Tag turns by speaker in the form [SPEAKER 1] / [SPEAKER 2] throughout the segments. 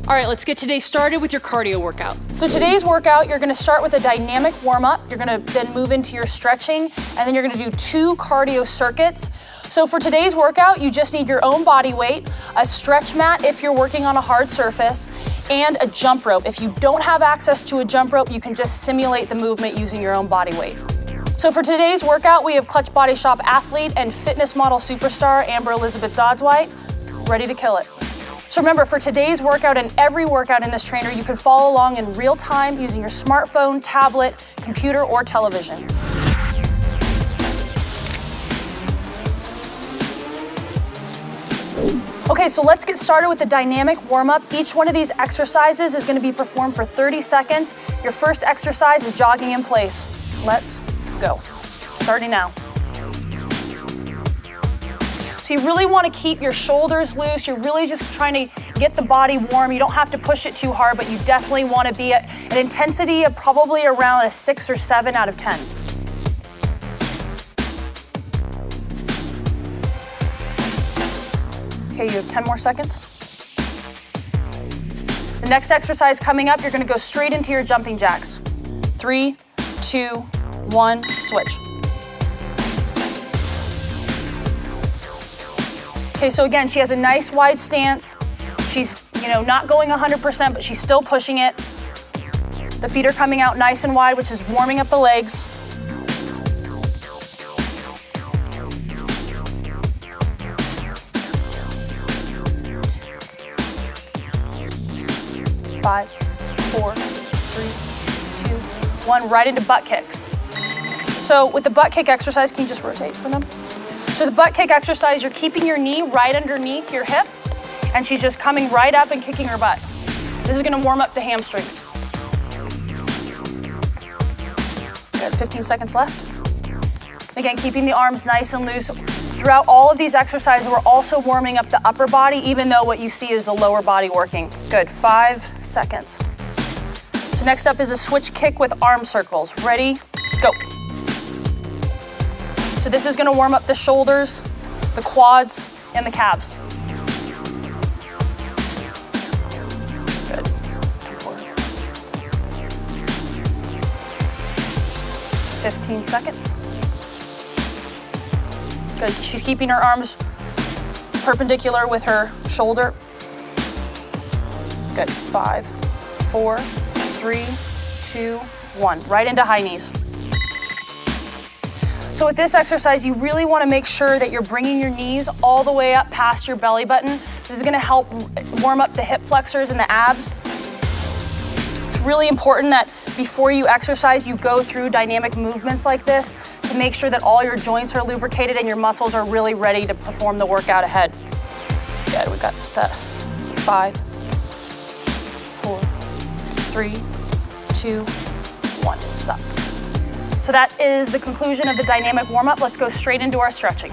[SPEAKER 1] All right, let's get today started with your cardio workout.
[SPEAKER 2] So today's workout, you're gonna start with a dynamic warm-up. You're gonna then move into your stretching, and then you're gonna do 2 cardio circuits. So for today's workout, you just need your own body weight, a stretch mat if you're working on a hard surface, and a jump rope. If you don't have access to a jump rope, you can just simulate the movement using your own body weight. So for today's workout, we have Clutch Body Shop athlete and fitness model superstar, Amber Elizabeth Dodds-White, ready to kill it. So remember, for today's workout and every workout in this trainer, you can follow along in real time using your smartphone, tablet, computer, or television. Okay, so let's get started with the dynamic warm-up. Each one of these exercises is gonna be performed for 30 seconds. Your first exercise is jogging in place. Let's go. Starting now. So you really want to keep your shoulders loose. You're really just trying to get the body warm. You don't have to push it too hard, but you definitely want to be at an intensity of probably around a 6 or 7 out of 10. Okay, you have 10 more seconds. The next exercise coming up, you're going to go straight into your jumping jacks. 3, 2, 1, switch. Okay, so again, she has a nice wide stance. She's, not going 100%, but she's still pushing it. The feet are coming out nice and wide, which is warming up the legs. Five, 4, 3, 2, 1, right into butt kicks. So with the butt kick exercise, can you just rotate for them? So the butt kick exercise, you're keeping your knee right underneath your hip, and she's just coming right up and kicking her butt. This is gonna warm up the hamstrings. Good, 15 seconds left. Again, keeping the arms nice and loose. Throughout all of these exercises, we're also warming up the upper body, even though what you see is the lower body working. Good, 5 seconds. So next up is a switch kick with arm circles. Ready, go. So this is gonna warm up the shoulders, the quads, and the calves. Good. Come forward. 15 seconds. Good. She's keeping her arms perpendicular with her shoulder. Good. 5, 4, 3, 2, 1. Right into high knees. So with this exercise, you really want to make sure that you're bringing your knees all the way up past your belly button. This is going to help warm up the hip flexors and the abs. It's really important that before you exercise, you go through dynamic movements like this to make sure that all your joints are lubricated and your muscles are really ready to perform the workout ahead. Good, we've got set. 5, 4, 3, 2, 1, stop. So that is the conclusion of the dynamic warm-up. Let's go straight into our stretching.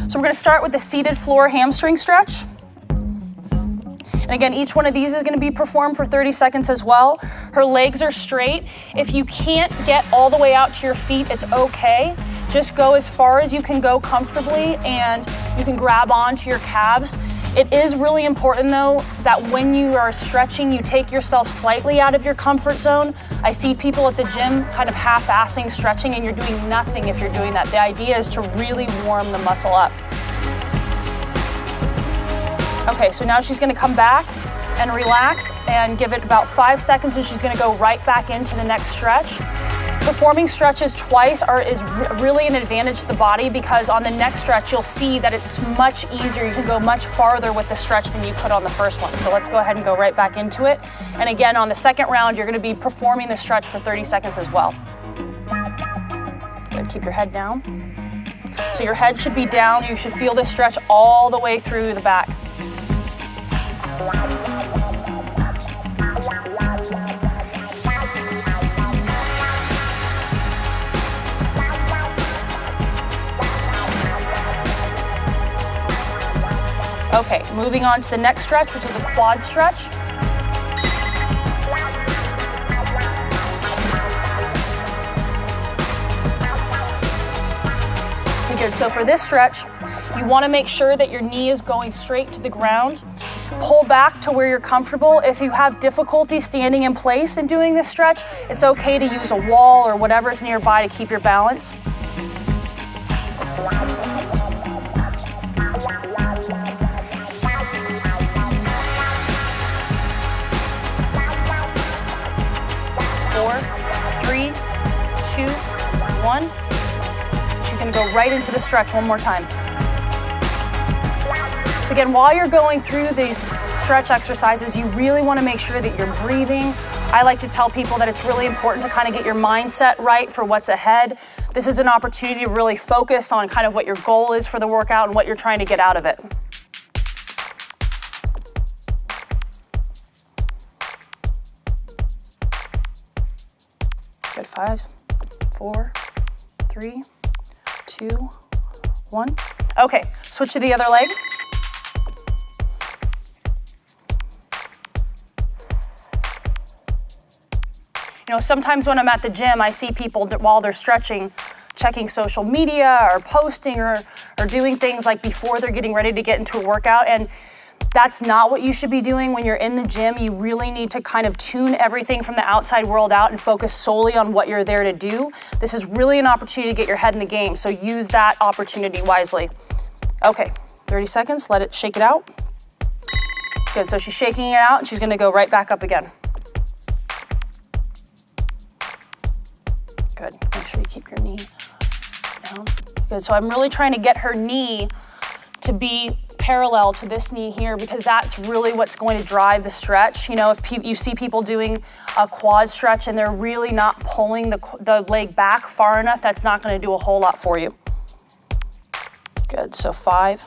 [SPEAKER 2] So we're gonna start with the seated floor hamstring stretch. And again, each one of these is gonna be performed for 30 seconds as well. Her legs are straight. If you can't get all the way out to your feet, it's okay. Just go as far as you can go comfortably, and you can grab onto your calves. It is really important though that when you are stretching, you take yourself slightly out of your comfort zone. I see people at the gym kind of half-assing stretching, and you're doing nothing if you're doing that. The idea is to really warm the muscle up. Okay, so now she's gonna come back and relax and give it about 5 seconds, and she's gonna go right back into the next stretch. Performing stretches twice is really an advantage to the body, because on the next stretch, you'll see that it's much easier. You can go much farther with the stretch than you could on the first one. So let's go ahead and go right back into it. And again, on the second round, you're gonna be performing the stretch for 30 seconds as well. Good, keep your head down. So your head should be down. You should feel this stretch all the way through the back. Okay, moving on to the next stretch, which is a quad stretch. good. So for this stretch, you want to make sure that your knee is going straight to the ground. Pull back to where you're comfortable. If you have difficulty standing in place and doing this stretch, it's okay to use a wall or whatever's nearby to keep your balance. 15 seconds. 4, 3, 2, 1. She's gonna go right into the stretch one more time. So again, while you're going through these stretch exercises, you really wanna make sure that you're breathing. I like to tell people that it's really important to kind of get your mindset right for what's ahead. This is an opportunity to really focus on kind of what your goal is for the workout and what you're trying to get out of it. Good, 5, 4, 3, 2, 1. Okay, switch to the other leg. You know, sometimes when I'm at the gym, I see people while they're stretching, checking social media or posting or doing things like before they're getting ready to get into a workout. And that's not what you should be doing when you're in the gym. You really need to kind of tune everything from the outside world out and focus solely on what you're there to do. This is really an opportunity to get your head in the game, so use that opportunity wisely. Okay, 30 seconds, let it shake it out. Good, so she's shaking it out and she's gonna go right back up again. Good, make sure you keep your knee down. Good, so I'm really trying to get her knee to be parallel to this knee here because that's really what's going to drive the stretch. You know, if you see people doing a quad stretch and they're really not pulling the leg back far enough, that's not going to do a whole lot for you. Good, so 5,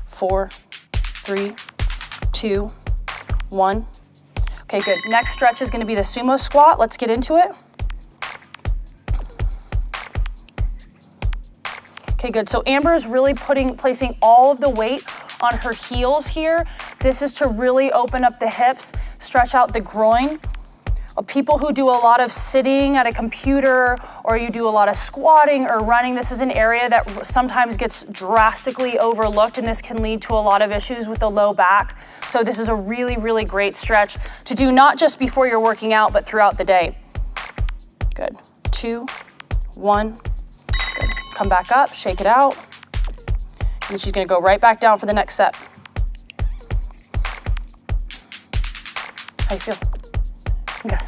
[SPEAKER 2] 4, 3, 2, 1. Okay, good. Next stretch is going to be the sumo squat. Let's get into it. Okay, good. So Amber is really placing all of the weight on her heels here. This is to really open up the hips, stretch out the groin. People who do a lot of sitting at a computer or you do a lot of squatting or running, this is an area that sometimes gets drastically overlooked and this can lead to a lot of issues with the low back. So this is a really, really great stretch to do not just before you're working out, but throughout the day. Good. 2, 1. Good. Come back up, shake it out. And she's gonna go right back down for the next set. How you feel? Good.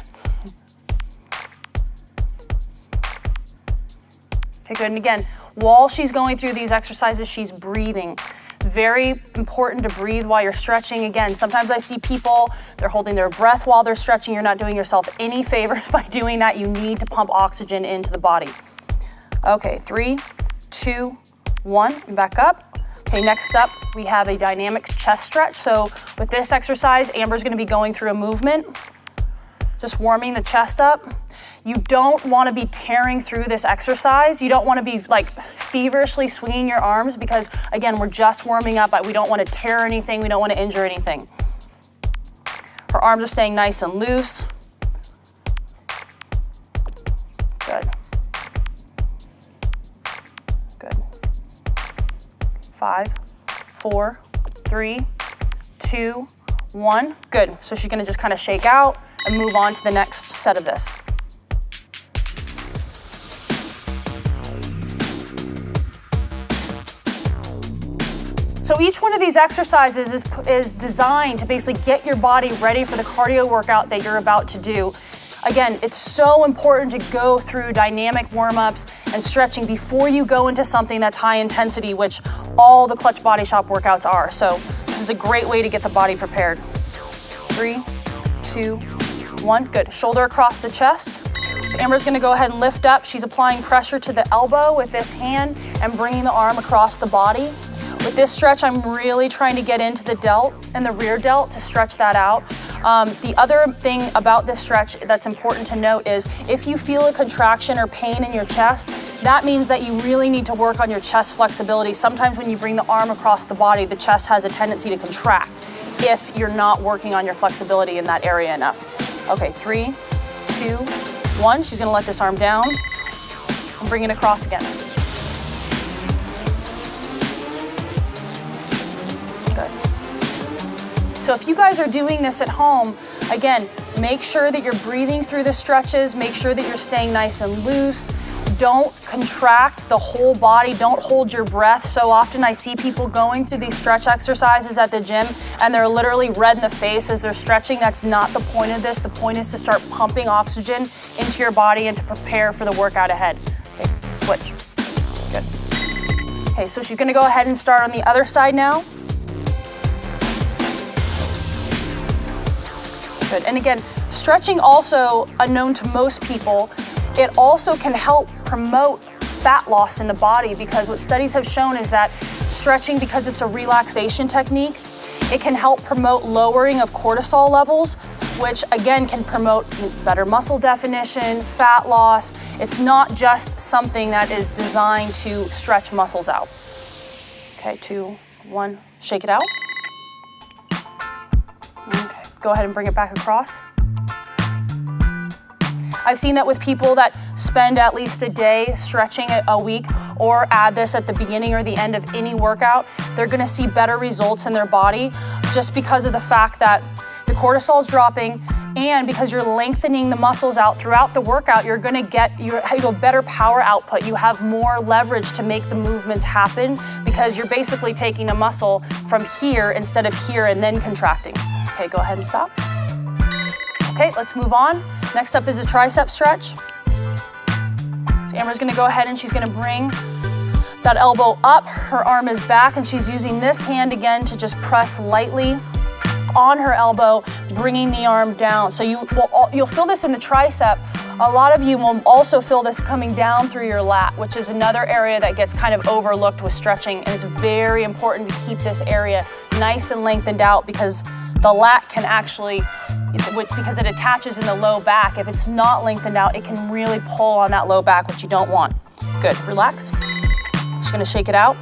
[SPEAKER 2] Okay, good. And again, while she's going through these exercises, she's breathing. Very important to breathe while you're stretching. Again, sometimes I see people, they're holding their breath while they're stretching. You're not doing yourself any favors by doing that. You need to pump oxygen into the body. Okay, 3, 2, 1, and back up. Okay, next up, we have a dynamic chest stretch. So with this exercise, Amber's gonna be going through a movement, just warming the chest up. You don't wanna be tearing through this exercise. You don't wanna be like feverishly swinging your arms because again, we're just warming up, but we don't wanna tear anything, we don't wanna injure anything. Her arms are staying nice and loose. Good. Good. 5, 4, 3, 2, 1. Good. So she's gonna just kind of shake out and move on to the next set of this. So each one of these exercises is designed to basically get your body ready for the cardio workout that you're about to do. Again, it's so important to go through dynamic warm-ups and stretching before you go into something that's high intensity, which all the Clutch Body Shop workouts are. So this is a great way to get the body prepared. 3, 2, 1, good. Shoulder across the chest. So Amber's gonna go ahead and lift up. She's applying pressure to the elbow with this hand and bringing the arm across the body. With this stretch, I'm really trying to get into the delt and the rear delt to stretch that out. The other thing about this stretch that's important to note is if you feel a contraction or pain in your chest, that means that you really need to work on your chest flexibility. Sometimes when you bring the arm across the body, the chest has a tendency to contract if you're not working on your flexibility in that area enough. Okay, 3, 2, 1. She's gonna let this arm down and bring it across again. So if you guys are doing this at home, again, make sure that you're breathing through the stretches, make sure that you're staying nice and loose. Don't contract the whole body, don't hold your breath. So often I see people going through these stretch exercises at the gym and they're literally red in the face as they're stretching. That's not the point of this. The point is to start pumping oxygen into your body and to prepare for the workout ahead. Okay, switch. Good. Okay, so she's gonna go ahead and start on the other side now. Good, and again, stretching also, unknown to most people, it also can help promote fat loss in the body, because what studies have shown is that stretching, because it's a relaxation technique, it can help promote lowering of cortisol levels, which again can promote better muscle definition, fat loss. It's not just something that is designed to stretch muscles out. Okay, 2, 1, shake it out. Okay, go ahead and bring it back across. I've seen that with people that spend at least a day stretching a week, or add this at the beginning or the end of any workout, they're gonna see better results in their body just because of the fact that the cortisol is dropping, and because you're lengthening the muscles out throughout the workout, you're gonna get you have better power output. You have more leverage to make the movements happen because you're basically taking a muscle from here instead of here and then contracting. Okay, go ahead and stop. Okay, let's move on. Next up is a tricep stretch. So Amber's gonna go ahead and she's gonna bring that elbow up, her arm is back, and she's using this hand again to just press lightly on her elbow, bringing the arm down. So you'll feel this in the tricep. A lot of you will also feel this coming down through your lat, which is another area that gets kind of overlooked with stretching, and it's very important to keep this area nice and lengthened out, because the lat can actually, because it attaches in the low back, if it's not lengthened out, it can really pull on that low back, which you don't want. Good, relax. Just gonna shake it out.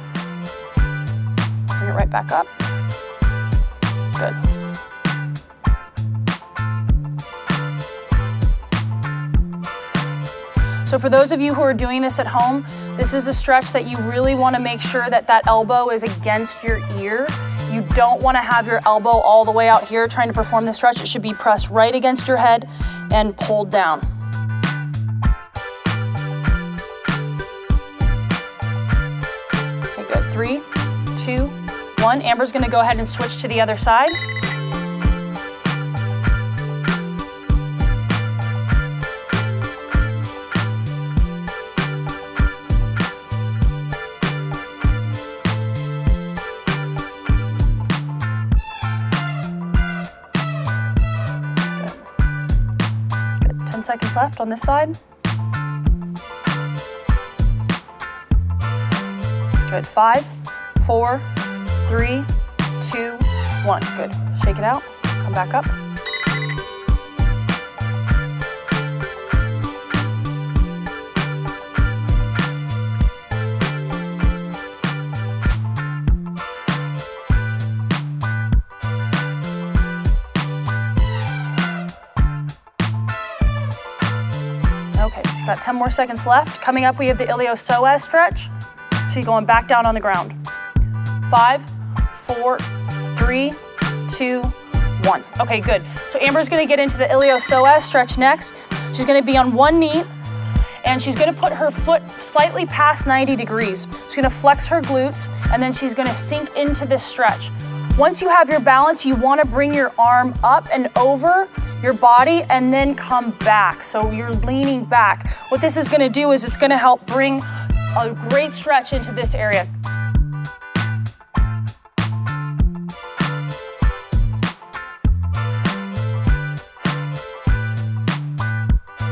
[SPEAKER 2] Bring it right back up. Good. So for those of you who are doing this at home, this is a stretch that you really want to make sure that that elbow is against your ear. You don't want to have your elbow all the way out here trying to perform the stretch. It should be pressed right against your head and pulled down. Okay, good. 3, 2, 1. Amber's going to go ahead and switch to the other side. Seconds left on this side. Good. 5, 4, 3, 2, 1. Good. Shake it out. Come back up. Okay, so you've got 10 more seconds left. Coming up, we have the iliopsoas stretch. So you're going back down on the ground. 5, 4, 3, 2, 1. Okay, good. So Amber's gonna get into the iliopsoas stretch next. She's gonna be on one knee, and she's gonna put her foot slightly past 90 degrees. She's gonna flex her glutes, and then she's gonna sink into this stretch. Once you have your balance, you wanna bring your arm up and over your body and then come back. So you're leaning back. What this is gonna do is it's gonna help bring a great stretch into this area.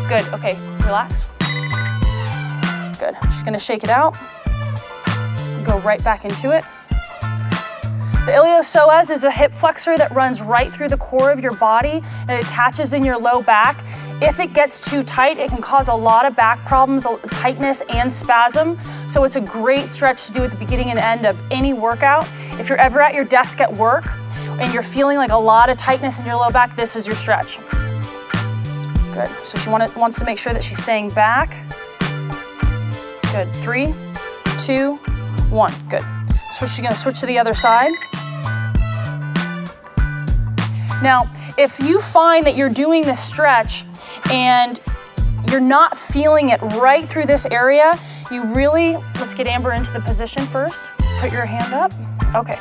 [SPEAKER 2] Good, okay, relax. Good, she's gonna shake it out. Go right back into it. The iliopsoas is a hip flexor that runs right through the core of your body and it attaches in your low back. If it gets too tight, it can cause a lot of back problems, tightness and spasm. So it's a great stretch to do at the beginning and end of any workout. If you're ever at your desk at work and you're feeling like a lot of tightness in your low back, this is your stretch. Good, so she wants to make sure that she's staying back. Good, 3, 2, 1, good. So she's gonna switch to the other side. Now, if you find that you're doing this stretch and you're not feeling it right through this area, you really, let's get Amber into the position first. Put your hand up. Okay.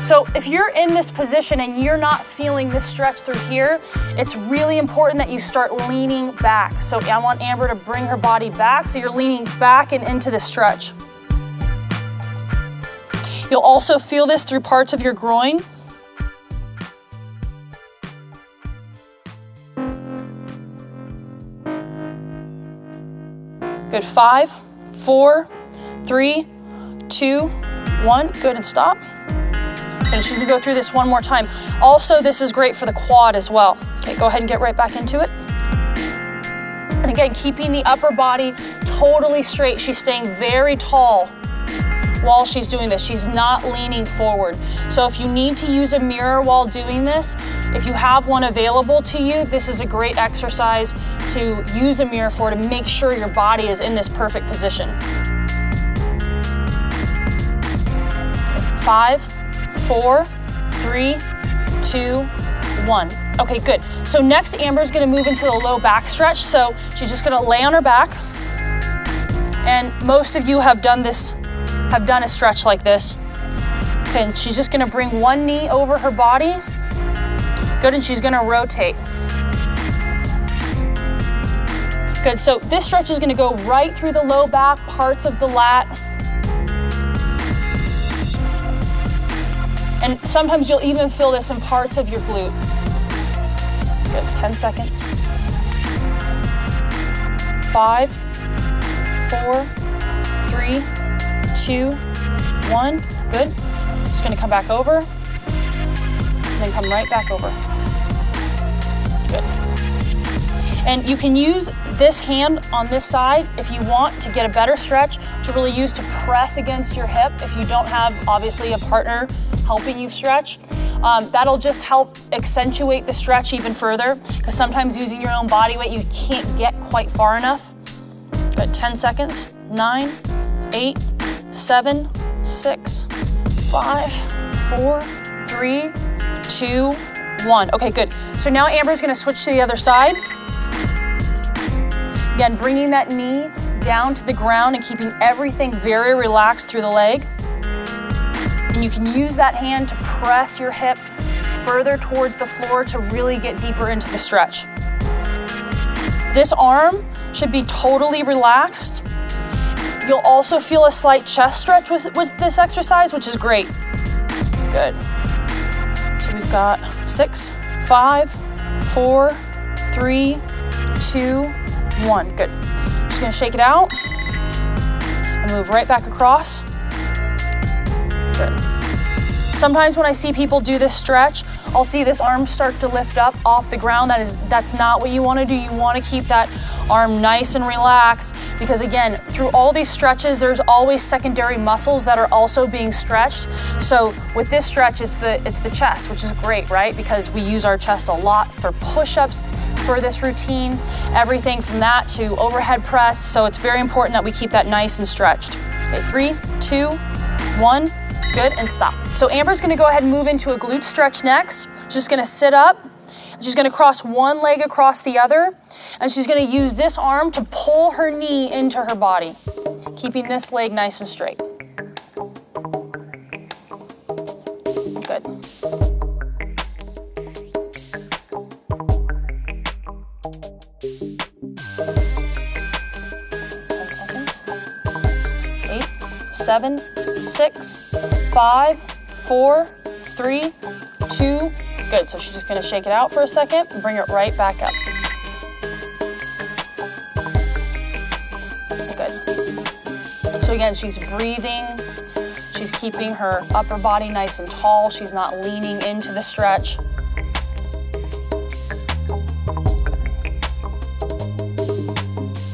[SPEAKER 2] So if you're in this position and you're not feeling this stretch through here, it's really important that you start leaning back. So I want Amber to bring her body back, so you're leaning back and into the stretch. You'll also feel this through parts of your groin. Good, 5, 4, 3, 2, 1. Good, and stop. And she's gonna go through this one more time. Also, this is great for the quad as well. Okay, go ahead and get right back into it. And again, keeping the upper body totally straight. She's staying very tall while she's doing this. She's not leaning forward. So if you need to use a mirror while doing this, if you have one available to you, this is a great exercise to use a mirror for, to make sure your body is in this perfect position. 5, 4, 3, 2, 1. Okay, good. So next, Amber's gonna move into the low back stretch. So she's just gonna lay on her back. And most of you have done this, have done a stretch like this. Okay, and she's just gonna bring one knee over her body. Good, and she's gonna rotate. Good, so this stretch is gonna go right through the low back, parts of the lat. And sometimes you'll even feel this in parts of your glute. Good, 10 seconds. 5, 4, 3, 2, 1. Good. Just gonna come back over, and then come right back over. Good. And you can use this hand on this side if you want to get a better stretch, to really use to press against your hip if you don't have, obviously, a partner helping you stretch. That'll just help accentuate the stretch even further, because sometimes using your own body weight, you can't get quite far enough. Good, 10 seconds. 9, 8, 7, 6, 5, 4, 3, 2, 1. Okay, good. So now Amber's gonna switch to the other side. Again, bringing that knee down to the ground and keeping everything very relaxed through the leg. And you can use that hand to press your hip further towards the floor to really get deeper into the stretch. This arm should be totally relaxed. You'll also feel a slight chest stretch with this exercise, which is great. Good. So we've got 6, 5, 4, 3, 2, 1. Good. Just gonna shake it out and move right back across. Good. Sometimes when I see people do this stretch, I'll see this arm start to lift up off the ground. That's not what you want to do. You want to keep that arm nice and relaxed, because again, through all these stretches, there's always secondary muscles that are also being stretched. So with this stretch, it's the chest, which is great, right? Because we use our chest a lot for push-ups for this routine, everything from that to overhead press. So it's very important that we keep that nice and stretched. Okay, 3, 2, 1. Good, and stop. So Amber's gonna go ahead and move into a glute stretch next. She's just gonna sit up. She's gonna cross one leg across the other, and she's gonna use this arm to pull her knee into her body, keeping this leg nice and straight. Good. Eight, 7, 6, 5, 4, 3, 2. Good, so she's just gonna shake it out for a second and bring it right back up. Good. So again, she's breathing. She's keeping her upper body nice and tall. She's not leaning into the stretch.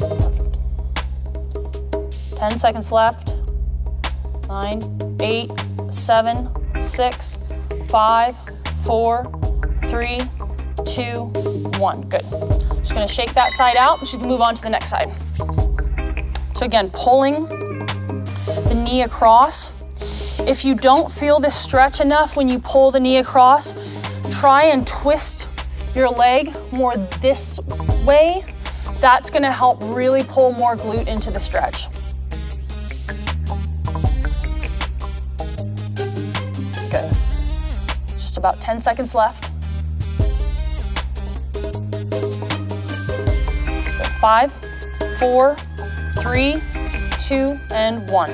[SPEAKER 2] Perfect. 10 seconds left. 9, 8, 7, 6, 5, 4, 3, 2, 1. Good. Just gonna shake that side out, and she can move on to the next side. So again, pulling the knee across. If you don't feel this stretch enough when you pull the knee across, try and twist your leg more this way. That's gonna help really pull more glute into the stretch. Good. Just about 10 seconds left. Good. 5, 4, 3, 2, and 1.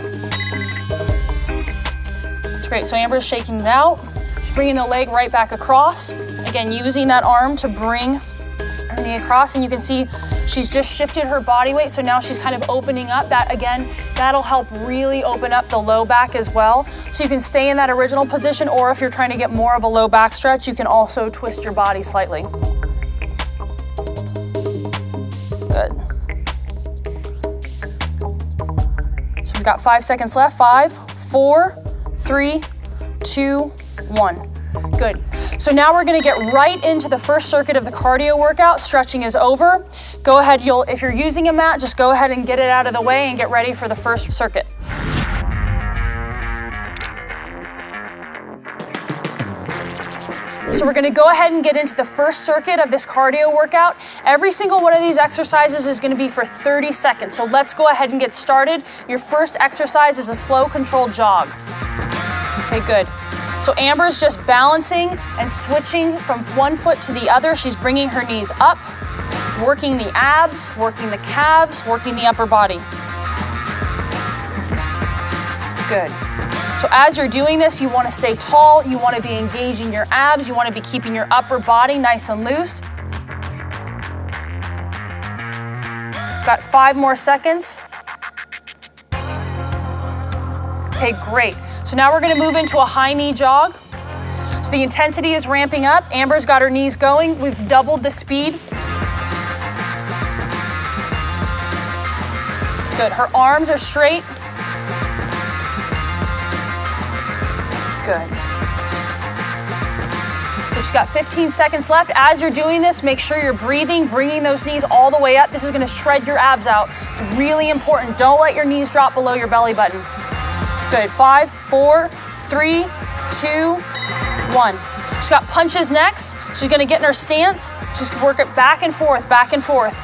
[SPEAKER 2] That's great. So Amber's shaking it out. She's bringing the leg right back across. Again, using that arm to bring her knee across, and you can see she's just shifted her body weight, so now she's kind of opening up. That, again, that'll help really open up the low back as well. So you can stay in that original position, or if you're trying to get more of a low back stretch, you can also twist your body slightly. Good. So we've got 5 seconds left. 5, 4, 3, 2, 1. Good. So now we're gonna get right into the first circuit of the cardio workout. Stretching is over. Go ahead, if you're using a mat, just go ahead and get it out of the way and get ready for the first circuit. So we're gonna go ahead and get into the first circuit of this cardio workout. Every single one of these exercises is gonna be for 30 seconds. So let's go ahead and get started. Your first exercise is a slow, controlled jog. Okay, good. So Amber's just balancing and switching from one foot to the other. She's bringing her knees up, working the abs, working the calves, working the upper body. Good. So as you're doing this, you want to stay tall, you want to be engaging your abs, you want to be keeping your upper body nice and loose. Got 5 more seconds. Okay, great. So now we're gonna move into a high knee jog. So the intensity is ramping up. Amber's got her knees going. We've doubled the speed. Good, her arms are straight. Good. She's got 15 seconds left. As you're doing this, make sure you're breathing, bringing those knees all the way up. This is gonna shred your abs out. It's really important. Don't let your knees drop below your belly button. Good, 5, 4, 3, 2, 1. She's got punches next. She's gonna get in her stance. Just work it back and forth, back and forth.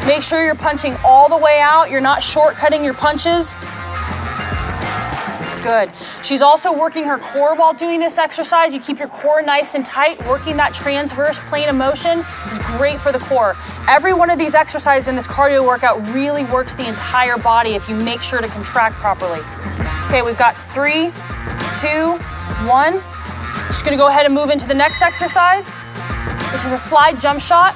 [SPEAKER 2] Make sure you're punching all the way out. You're not shortcutting your punches. Good. She's also working her core while doing this exercise. You keep your core nice and tight. Working that transverse plane of motion is great for the core. Every one of these exercises in this cardio workout really works the entire body if you make sure to contract properly. Okay, we've got 3, 2, 1. She's gonna go ahead and move into the next exercise, which is a slide jump shot.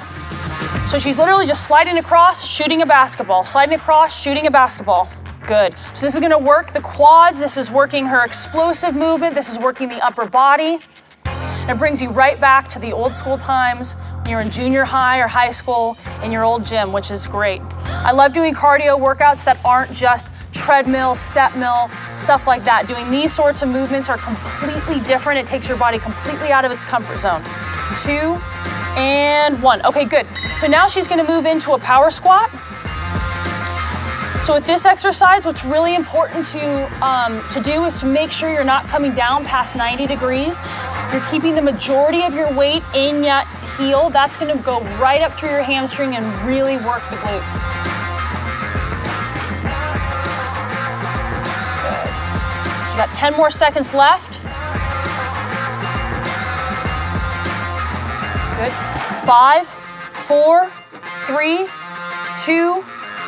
[SPEAKER 2] So she's literally just sliding across, shooting a basketball, sliding across, shooting a basketball. Good. So this is gonna work the quads, this is working her explosive movement, this is working the upper body. And it brings you right back to the old school times when you're in junior high or high school in your old gym, which is great. I love doing cardio workouts that aren't just treadmill, step mill, stuff like that. Doing these sorts of movements are completely different. It takes your body completely out of its comfort zone. 2, and 1. Okay, good. So now she's gonna move into a power squat. So with this exercise, what's really important to do is to make sure you're not coming down past 90 degrees. You're keeping the majority of your weight in that heel. That's gonna go right up through your hamstring and really work the glutes. Good. So you got 10 more seconds left. Good. 5, 4, 3, 2,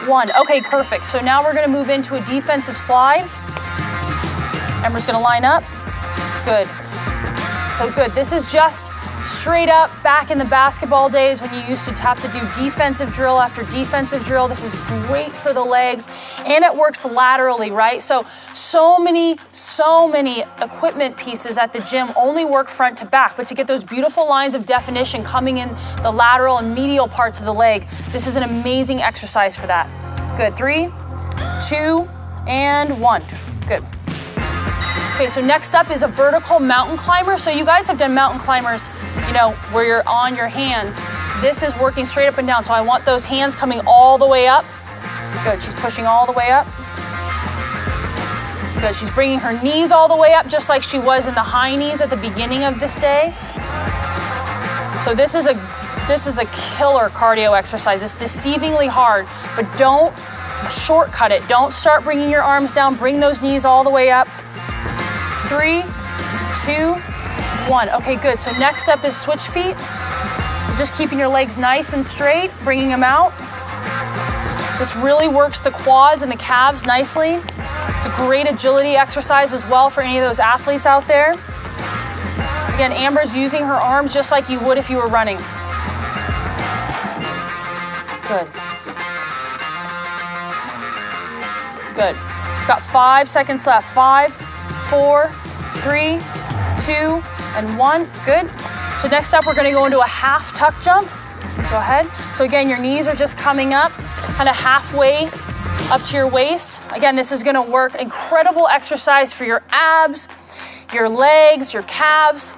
[SPEAKER 2] 1. Okay, perfect. So now we're gonna move into a defensive slide. Amber's gonna line up. Good. So good. This is just straight up back in the basketball days when you used to have to do defensive drill after defensive drill. This is great for the legs and it works laterally, right? So many equipment pieces at the gym only work front to back, but to get those beautiful lines of definition coming in the lateral and medial parts of the leg, this is an amazing exercise for that. Good, 3, 2, and 1. Good. Okay, so next up is a vertical mountain climber. So you guys have done mountain climbers, you know, where you're on your hands. This is working straight up and down. So I want those hands coming all the way up. Good, she's pushing all the way up. Good, she's bringing her knees all the way up just like she was in the high knees at the beginning of this day. So this is a killer cardio exercise. It's deceivingly hard, but don't shortcut it. Don't start bringing your arms down. Bring those knees all the way up. 3, 2, 1. Okay, good. So next up is switch feet. Just keeping your legs nice and straight, bringing them out. This really works the quads and the calves nicely. It's a great agility exercise as well for any of those athletes out there. Again, Amber's using her arms just like you would if you were running. Good. Good. We've got 5 seconds left. 5, 4, 3, 2, and 1. Good. So next up, we're gonna go into a half tuck jump. Go ahead. So again, your knees are just coming up, kind of halfway up to your waist. Again, this is gonna work. Incredible exercise for your abs, your legs, your calves,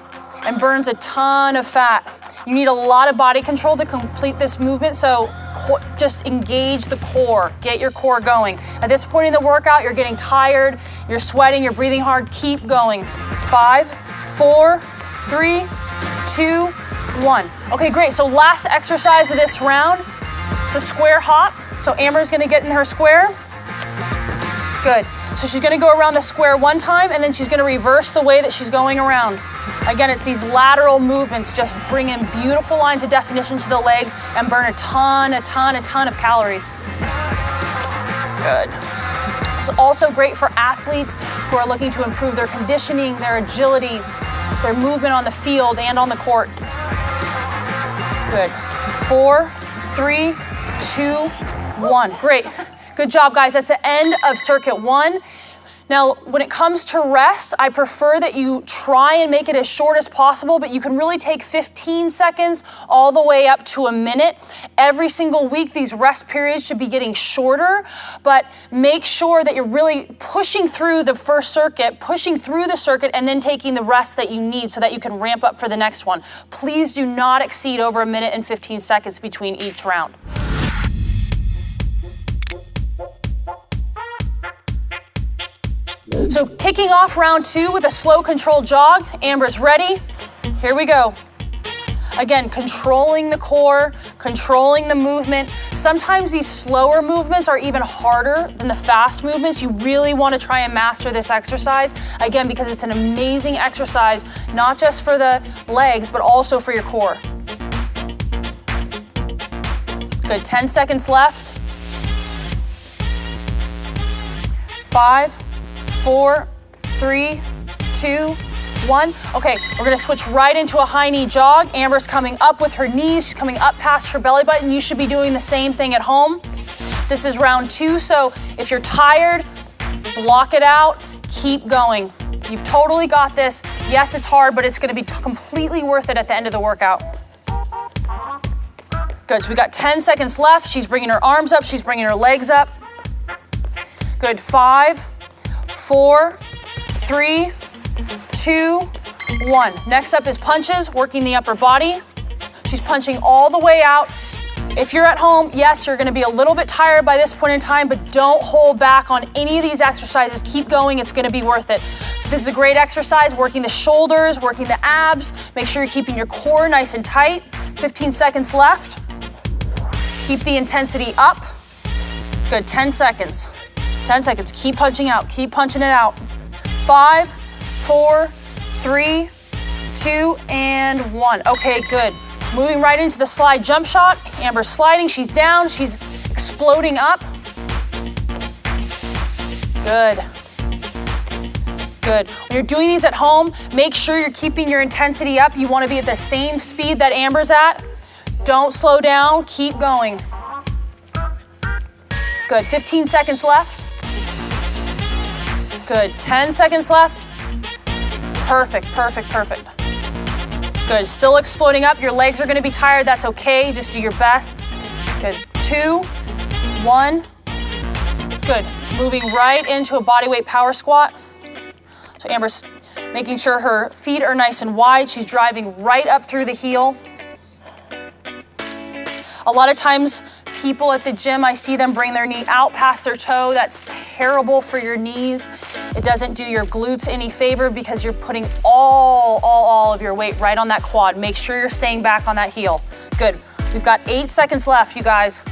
[SPEAKER 2] and burns a ton of fat. You need a lot of body control to complete this movement, so just engage the core, get your core going. At this point in the workout, you're getting tired, you're sweating, you're breathing hard, keep going. 5, 4, 3, 2, 1. Okay, great, so last exercise of this round, it's a square hop. So Amber's gonna get in her square. Good, so she's gonna go around the square one time and then she's gonna reverse the way that she's going around. Again, it's these lateral movements, just bring in beautiful lines of definition to the legs and burn a ton of calories. Good. It's also great for athletes who are looking to improve their conditioning, their agility, their movement on the field and on the court. Good. 4, 3, 2, 1. Great. Good job, guys. That's the end of circuit 1. Now, when it comes to rest, I prefer that you try and make it as short as possible, but you can really take 15 seconds all the way up to a minute. Every single week, these rest periods should be getting shorter, but make sure that you're really pushing through the first circuit, pushing through the circuit, and then taking the rest that you need so that you can ramp up for the next one. Please do not exceed over a minute and 15 seconds between each round. So kicking off round 2 with a slow controlled jog. Amber's ready. Here we go. Again, controlling the core, controlling the movement. Sometimes these slower movements are even harder than the fast movements. You really want to try and master this exercise. Again, because it's an amazing exercise, not just for the legs, but also for your core. Good, 10 seconds left. 5, 4, 3, 2, 1. Okay, we're gonna switch right into a high knee jog. Amber's coming up with her knees. She's coming up past her belly button. You should be doing the same thing at home. This is round 2, so if you're tired, block it out, keep going. You've totally got this. Yes, it's hard, but it's gonna be completely worth it at the end of the workout. Good, so we got 10 seconds left. She's bringing her arms up, she's bringing her legs up. Good, 5, 4, 3, 2, 1. Next up is punches, working the upper body. She's punching all the way out. If you're at home, yes, you're gonna be a little bit tired by this point in time, but don't hold back on any of these exercises. Keep going, it's gonna be worth it. So this is a great exercise, working the shoulders, working the abs. Make sure you're keeping your core nice and tight. 15 seconds left. Keep the intensity up. Good, 10 seconds. 10 seconds, keep punching out, keep punching it out. 5, 4, 3, 2, and 1. Okay, good. Moving right into the slide jump shot. Amber's sliding, she's down, she's exploding up. Good. Good. When you're doing these at home, make sure you're keeping your intensity up. You wanna be at the same speed that Amber's at. Don't slow down, keep going. Good, 15 seconds left. Good, 10 seconds left. Perfect, perfect, perfect. Good, still exploding up. Your legs are gonna be tired, that's okay. Just do your best. Good, 2, 1. Good, moving right into a bodyweight power squat. So Amber's making sure her feet are nice and wide. She's driving right up through the heel. A lot of times people at the gym, I see them bring their knee out past their toe. That's terrible for your knees. It doesn't do your glutes any favor because you're putting all of your weight right on that quad. Make sure you're staying back on that heel. Good. We've got 8 seconds left, you guys.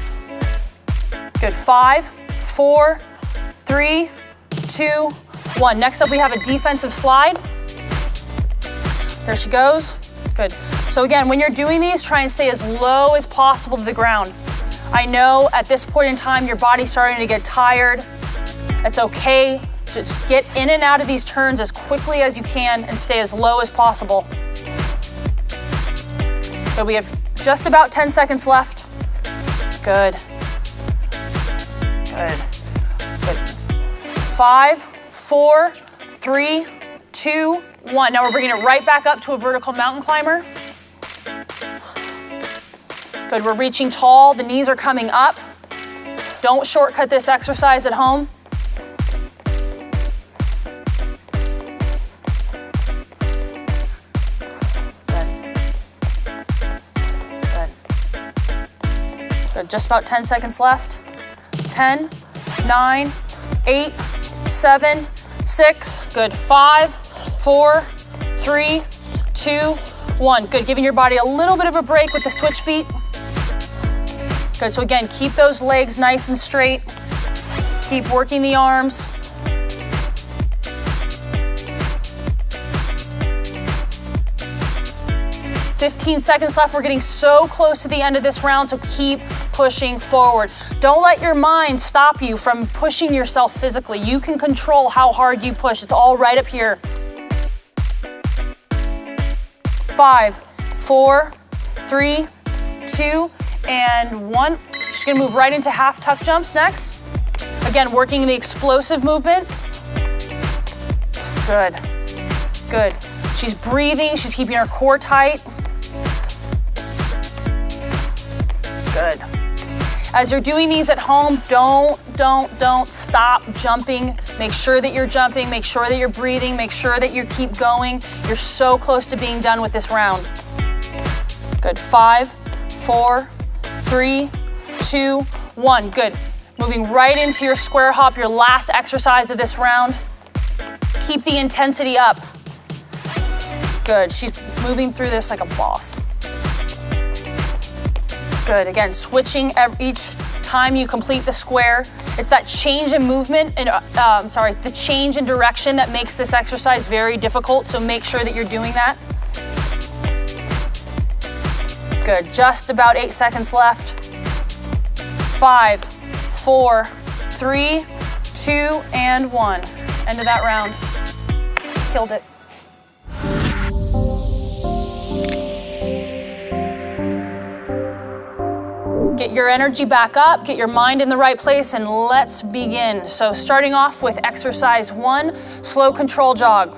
[SPEAKER 2] Good. 5, 4, 3, 2, 1. Next up, we have a defensive slide. There she goes. Good. So again, when you're doing these, try and stay as low as possible to the ground. I know at this point in time, your body's starting to get tired. It's okay. Just get in and out of these turns as quickly as you can and stay as low as possible. So we have just about 10 seconds left. Good. Good. Good. 5, 4, 3, 2, 1. Now we're bringing it right back up to a vertical mountain climber. Good, we're reaching tall, the knees are coming up. Don't shortcut this exercise at home. Good. Good. Good, just about 10 seconds left. 10, 9, 8, 7, 6, good, 5, 4, 3, 2, 1. Good, giving your body a little bit of a break with the switch feet. Good, so again, keep those legs nice and straight. Keep working the arms. "15 seconds left. We're getting so close to the end of this round, so keep pushing forward. Don't let your mind stop you from pushing yourself physically. You can control how hard you push. It's all right up here. 5, 4, 3, 2, and 1. She's gonna move right into half tuck jumps next. Again, working the explosive movement. Good, good. She's breathing, she's keeping her core tight. Good. As you're doing these at home, don't stop jumping. Make sure that you're jumping, make sure that you're breathing, make sure that you keep going. You're so close to being done with this round. Good, 5, 4, 3, 2, 1. Good. Moving right into your square hop, your last exercise of this round. Keep the intensity up. Good. She's moving through this like a boss. Good. Again, switching each time you complete the square. It's that change in movement and the change in direction that makes this exercise very difficult. So make sure that you're doing that. Good. Just about 8 seconds left. 5, 4, 3, 2, and 1. End of that round. Killed it. Get your energy back up, get your mind in the right place, and let's begin. So starting off with exercise 1, slow control jog.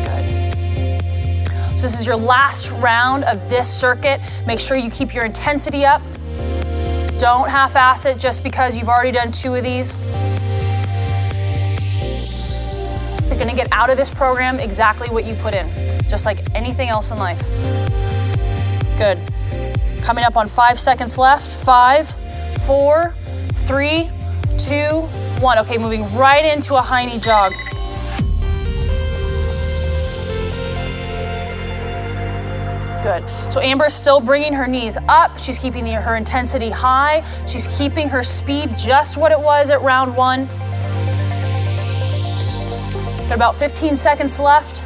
[SPEAKER 2] Good. So this is your last round of this circuit. Make sure you keep your intensity up. Don't half-ass it just because you've already done 2 of these. You're gonna get out of this program exactly what you put in, just like anything else in life. Good. Coming up on 5 seconds left. 5, 4, 3, 2, 1. Okay, moving right into a high knee jog. Good. So Amber's still bringing her knees up. She's keeping her intensity high. She's keeping her speed just what it was at round 1. Got about 15 seconds left.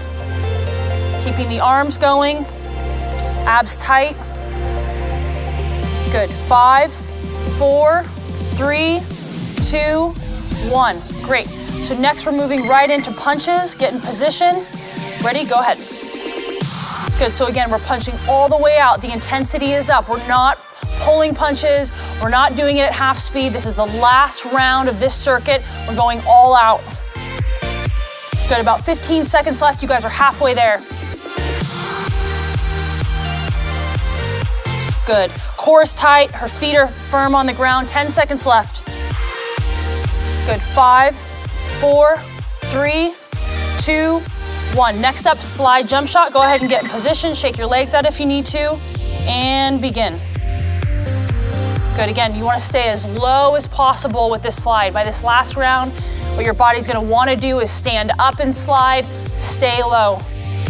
[SPEAKER 2] Keeping the arms going. Abs tight. Good. 5, 4, 3, 2, 1. Great. So next we're moving right into punches. Get in position. Ready? Go ahead. Good. So again, we're punching all the way out. The intensity is up. We're not pulling punches. We're not doing it at half speed. This is the last round of this circuit. We're going all out. Good. About 15 seconds left. You guys are halfway there. Good. Core is tight. Her feet are firm on the ground. 10 seconds left. Good. 5, 4, 3, 2, 1. Next up, slide jump shot. Go ahead and get in position. Shake your legs out if you need to. and begin. Good, again, you wanna stay as low as possible with this slide. By this last round, what your body's gonna wanna do is stand up and slide, stay low.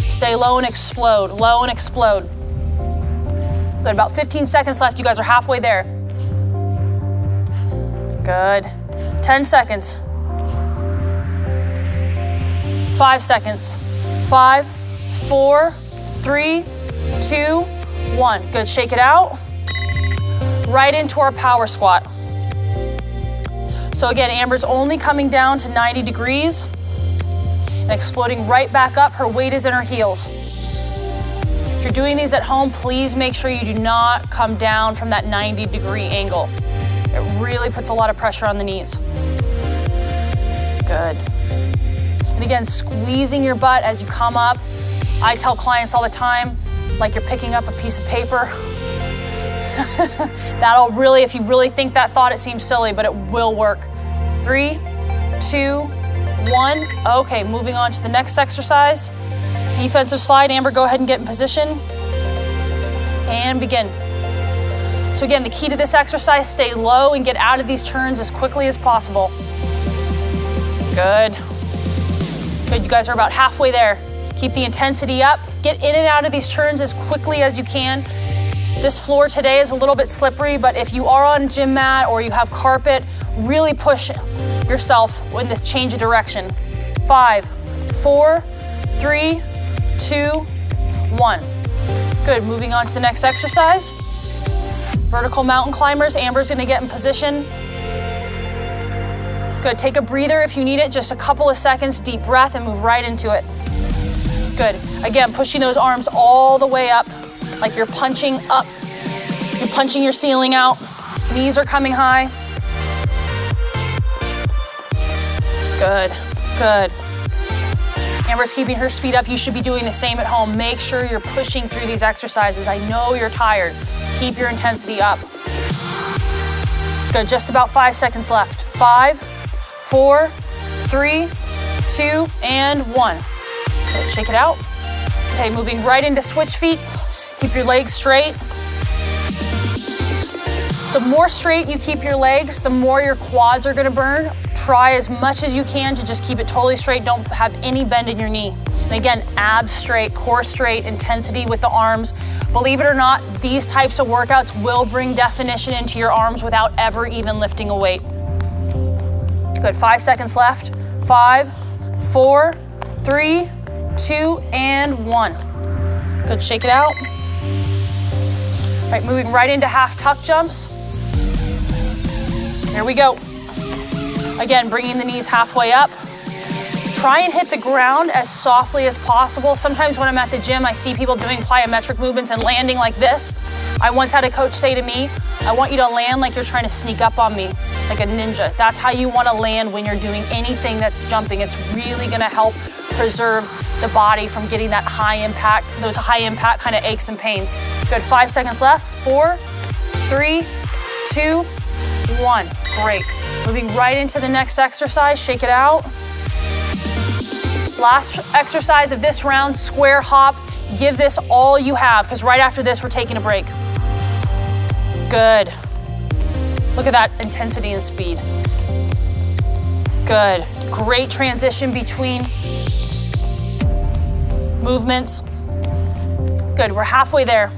[SPEAKER 2] Stay low and explode, low and explode. Good, about 15 seconds left. You guys are halfway there. Good. 10 seconds. 5 seconds. 5, 4, 3, 2, 1. Good, shake it out. Right into our power squat. So again, Amber's only coming down to 90 degrees and exploding right back up. Her weight is in her heels. If you're doing these at home, please make sure you do not come down from that 90-degree angle. It really puts a lot of pressure on the knees. Good. And again, squeezing your butt as you come up. I tell clients all the time, like you're picking up a piece of paper. That'll really, if you really think that thought, it seems silly, but it will work. 3, 2, 1. Okay, moving on to the next exercise. Defensive slide. Amber, go ahead and get in position. And begin. So again, the key to this exercise, stay low and get out of these turns as quickly as possible. Good. Good, you guys are about halfway there. Keep the intensity up. Get in and out of these turns as quickly as you can. This floor today is a little bit slippery, but if you are on a gym mat or you have carpet, really push yourself in this change of direction. 5, 4, 3, 2, 1. Good, moving on to the next exercise. Vertical mountain climbers. Amber's gonna get in position. Good, take a breather if you need it, just a couple of seconds, deep breath, and move right into it. Good, again, pushing those arms all the way up, like you're punching up. You're punching your ceiling out. Knees are coming high. Good, good. Amber's keeping her speed up. You should be doing the same at home. Make sure you're pushing through these exercises. I know you're tired. Keep your intensity up. Good, just about 5 seconds left. 5, 4, 3, 2, and 1. Good, shake it out. Okay, moving right into switch feet. Keep your legs straight. The more straight you keep your legs, the more your quads are gonna burn. Try as much as you can to just keep it totally straight. Don't have any bend in your knee. And again, abs straight, core straight, intensity with the arms. Believe it or not, these types of workouts will bring definition into your arms without ever even lifting a weight. Good, 5 seconds left. 5, 4, 3, 2, and 1. Good, shake it out. All right, moving right into half tuck jumps. Here we go. Again, bringing the knees halfway up. Try and hit the ground as softly as possible. Sometimes when I'm at the gym, I see people doing plyometric movements and landing like this. I once had a coach say to me, I want you to land like you're trying to sneak up on me, like a ninja. That's how you want to land when you're doing anything that's jumping. It's really gonna help preserve the body from getting that high impact, those high impact kind of aches and pains. Good, 5 seconds left. 4, 3, 2, 1. Great. Moving right into the next exercise, shake it out. Last exercise of this round, square hop. Give this all you have, because right after this, we're taking a break. Good. Look at that intensity and speed. Good. Great transition between movements. Good, we're halfway there.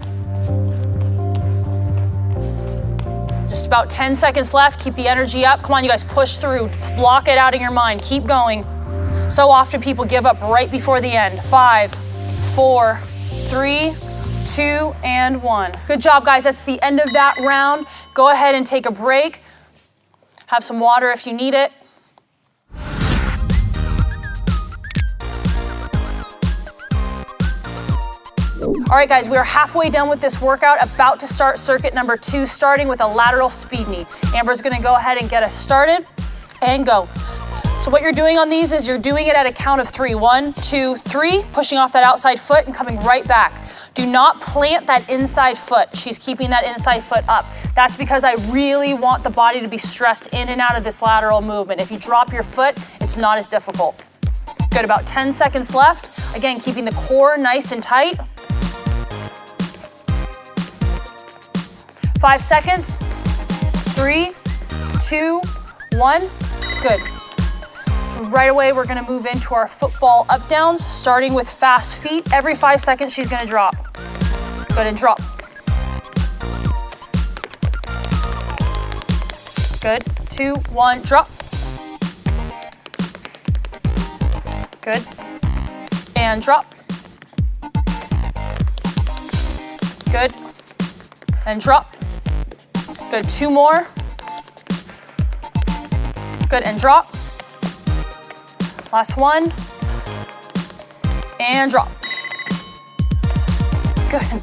[SPEAKER 2] Just about 10 seconds left. Keep the energy up. Come on, you guys, push through. Block it out in your mind. Keep going. So often people give up right before the end. 5, 4, 3, 2, and 1. Good job, guys. That's the end of that round. Go ahead and take a break. Have some water if you need it. All right, guys, we are halfway done with this workout, about to start circuit number 2, starting with a lateral speed knee. Amber's gonna go ahead and get us started and go. So what you're doing on these is you're doing it at a count of 3. 1, 2, 3, pushing off that outside foot and coming right back. Do not plant that inside foot. She's keeping that inside foot up. That's because I really want the body to be stressed in and out of this lateral movement. If you drop your foot, it's not as difficult. Good, about 10 seconds left. Again, keeping the core nice and tight. 5 seconds. 3, 2, 1. Good. So right away, we're gonna move into our football up downs, starting with fast feet. Every 5 seconds, she's gonna drop. Good, and drop. Good, 2, 1, drop. Good, and drop. Good, and drop. Good, 2 more. Good, and drop. Last one, and drop. Good,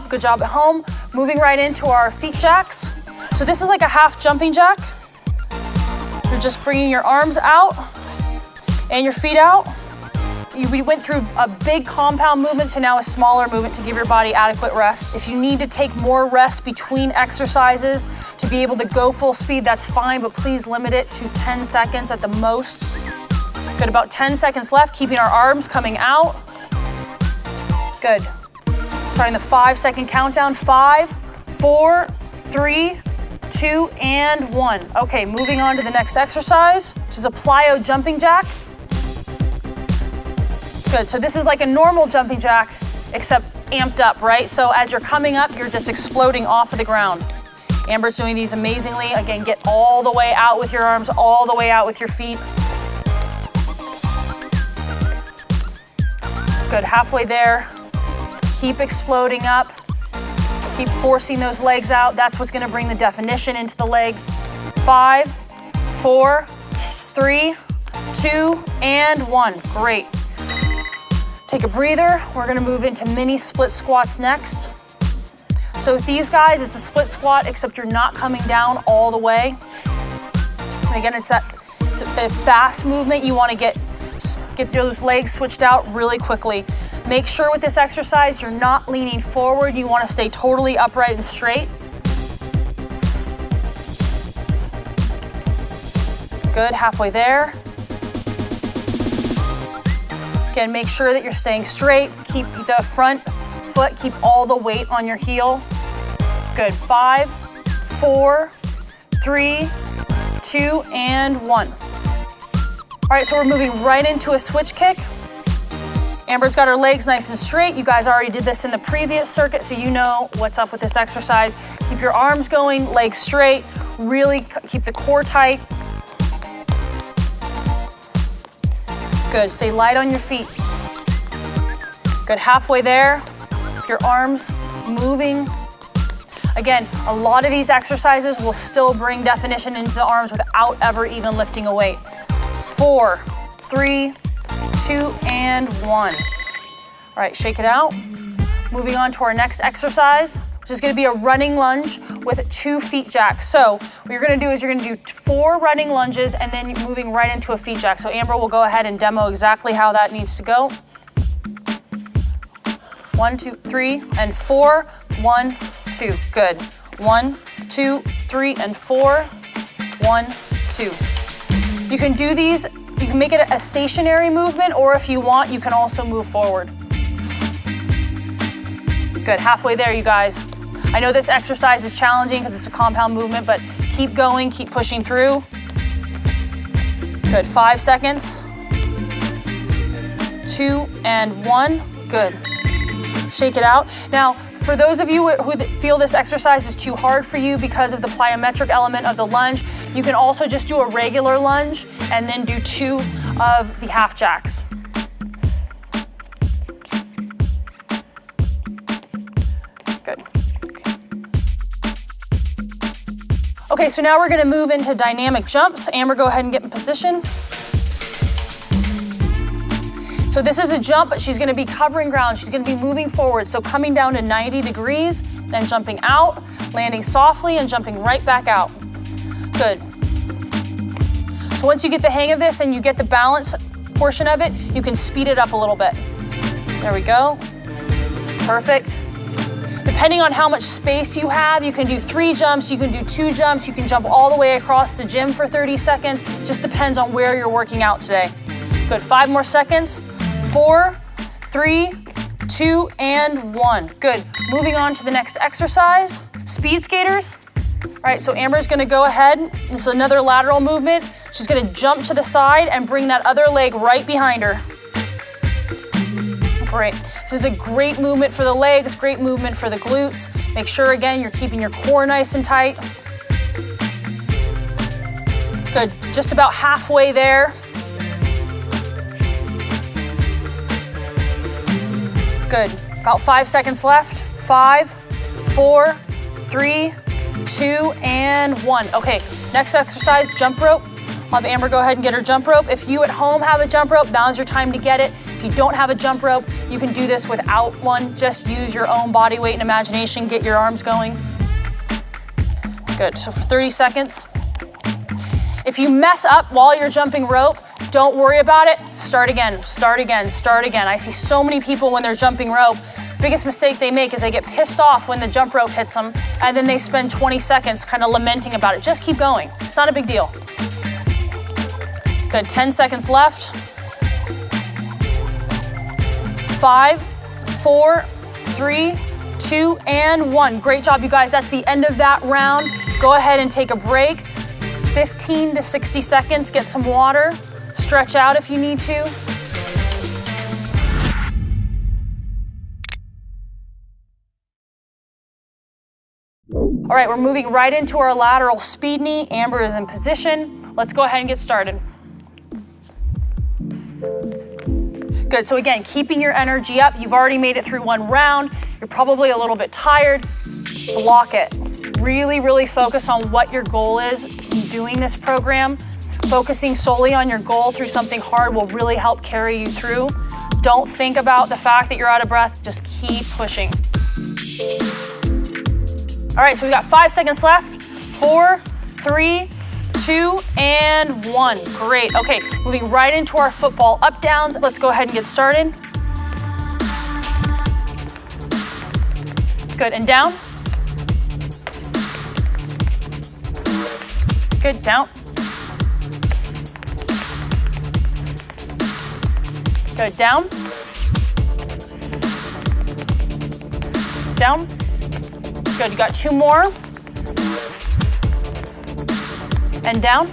[SPEAKER 2] good job at home. Moving right into our feet jacks. So this is like a half jumping jack. You're just bringing your arms out and your feet out. We went through a big compound movement to now a smaller movement to give your body adequate rest. If you need to take more rest between exercises to be able to go full speed, that's fine, but please limit it to 10 seconds at the most. Good, about 10 seconds left, keeping our arms coming out. Good. Starting the 5-second countdown. 5, 4, 3, 2, and 1. Okay, moving on to the next exercise, which is a plyo jumping jack. Good, so this is like a normal jumping jack, except amped up, right? So as you're coming up, you're just exploding off of the ground. Amber's doing these amazingly. Again, get all the way out with your arms, all the way out with your feet. Good, halfway there. Keep exploding up. Keep forcing those legs out. That's what's gonna bring the definition into the legs. 5, 4, 3, 2, and 1. Great. Take a breather. We're gonna move into mini split squats next. So with these guys, it's a split squat, except you're not coming down all the way. And again, it's a fast movement. You wanna get those legs switched out really quickly. Make sure with this exercise, you're not leaning forward. You wanna stay totally upright and straight. Good, halfway there. Again, make sure that you're staying straight. Keep the front foot, keep all the weight on your heel. Good, 5, 4, 3, 2, and 1. All right, so we're moving right into a switch kick. Amber's got her legs nice and straight. You guys already did this in the previous circuit, so you know what's up with this exercise. Keep your arms going, legs straight, really keep the core tight. Good, stay light on your feet. Good, halfway there. Your arms moving. Again, a lot of these exercises will still bring definition into the arms without ever even lifting a weight. 4, 3, 2, and 1. All right, shake it out. Moving on to our next exercise, which is gonna be a running lunge with 2 feet jacks. So what you're gonna do is you're gonna do 4 running lunges and then you're moving right into a feet jack. So Amber will go ahead and demo exactly how that needs to go. 1, 2, 3, and 4. 1, 2, good. 1, 2, 3, and 4. 1, 2. You can do these, you can make it a stationary movement, or if you want, you can also move forward. Good, halfway there, you guys. I know this exercise is challenging because it's a compound movement, but keep going, keep pushing through. Good, 5 seconds. 2 and 1, good. Shake it out. Now, for those of you who feel this exercise is too hard for you because of the plyometric element of the lunge, you can also just do a regular lunge and then do 2 of the half jacks. Good. Okay, so now we're gonna move into dynamic jumps. Amber, go ahead and get in position. So this is a jump, but she's gonna be covering ground. She's gonna be moving forward. So coming down to 90 degrees, then jumping out, landing softly and jumping right back out. Good. So once you get the hang of this and you get the balance portion of it, you can speed it up a little bit. There we go. Perfect. Depending on how much space you have, you can do 3 jumps, you can do 2 jumps, you can jump all the way across the gym for 30 seconds. Just depends on where you're working out today. Good, 5 more seconds. 4, 3, 2, and 1. Good. Moving on to the next exercise. Speed skaters. All right, so Amber's gonna go ahead. This is another lateral movement. She's gonna jump to the side and bring that other leg right behind her. Great. This is a great movement for the legs, great movement for the glutes. Make sure, again, you're keeping your core nice and tight. Good, just about halfway there. Good, about 5 seconds left. 5, 4, 3, 2, and 1. Okay, next exercise, jump rope. I'll have Amber go ahead and get her jump rope. If you at home have a jump rope, now's your time to get it. If you don't have a jump rope, you can do this without one. Just use your own body weight and imagination. Get your arms going. Good, so for 30 seconds. If you mess up while you're jumping rope, don't worry about it. Start again, start again, start again. I see so many people when they're jumping rope, biggest mistake they make is they get pissed off when the jump rope hits them, and then they spend 20 seconds kind of lamenting about it. Just keep going. It's not a big deal. Good, 10 seconds left. 5, 4, 3, 2, and 1. Great job, you guys. That's the end of that round. Go ahead and take a break. 15 to 60 seconds, get some water. Stretch out if you need to. All right, we're moving right into our lateral speed knee. Amber is in position. Let's go ahead and get started. Good, so again, keeping your energy up. You've already made it through one round. You're probably a little bit tired. Block it. Really, really focus on what your goal is in doing this program. Focusing solely on your goal through something hard will really help carry you through. Don't think about the fact that you're out of breath. Just keep pushing. All right, so we got 5 seconds left. 4, 3, 2, and 1. Great. Okay, moving right into our football up downs. Let's go ahead and get started. Good, and down. Good, down. Good, down. Down. Good, you got 2 more. And down.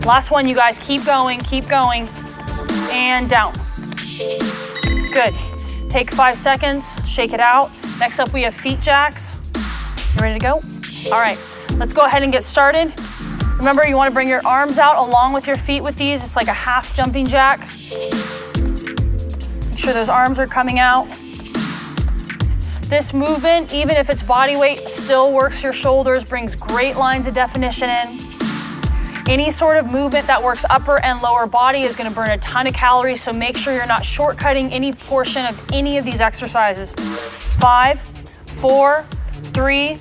[SPEAKER 2] Last one, you guys, keep going, and down. Good. Take 5 seconds, shake it out. Next up, we have feet jacks. You ready to go? All right, let's go ahead and get started. Remember, you want to bring your arms out along with your feet with these. It's like a half jumping jack. Make sure those arms are coming out. This movement, even if it's body weight, still works your shoulders, brings great lines of definition in. Any sort of movement that works upper and lower body is going to burn a ton of calories, so make sure you're not shortcutting any portion of any of these exercises. 5, 4, 3,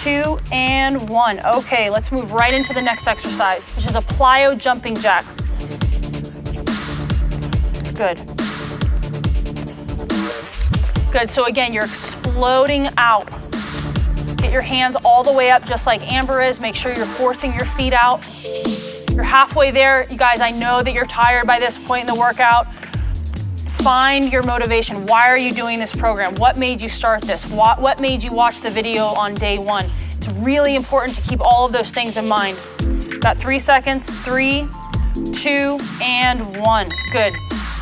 [SPEAKER 2] 2, and 1. Okay, let's move right into the next exercise, which is a plyo jumping jack. Good. Good, so again, you're exploding out. Get your hands all the way up just like Amber is. Make sure you're forcing your feet out. You're halfway there. You guys, I know that you're tired by this point in the workout. Find your motivation. Why are you doing this program? What made you start this? What made you watch the video on day 1? It's really important to keep all of those things in mind. Got 3 seconds. 3, 2, and 1. Good.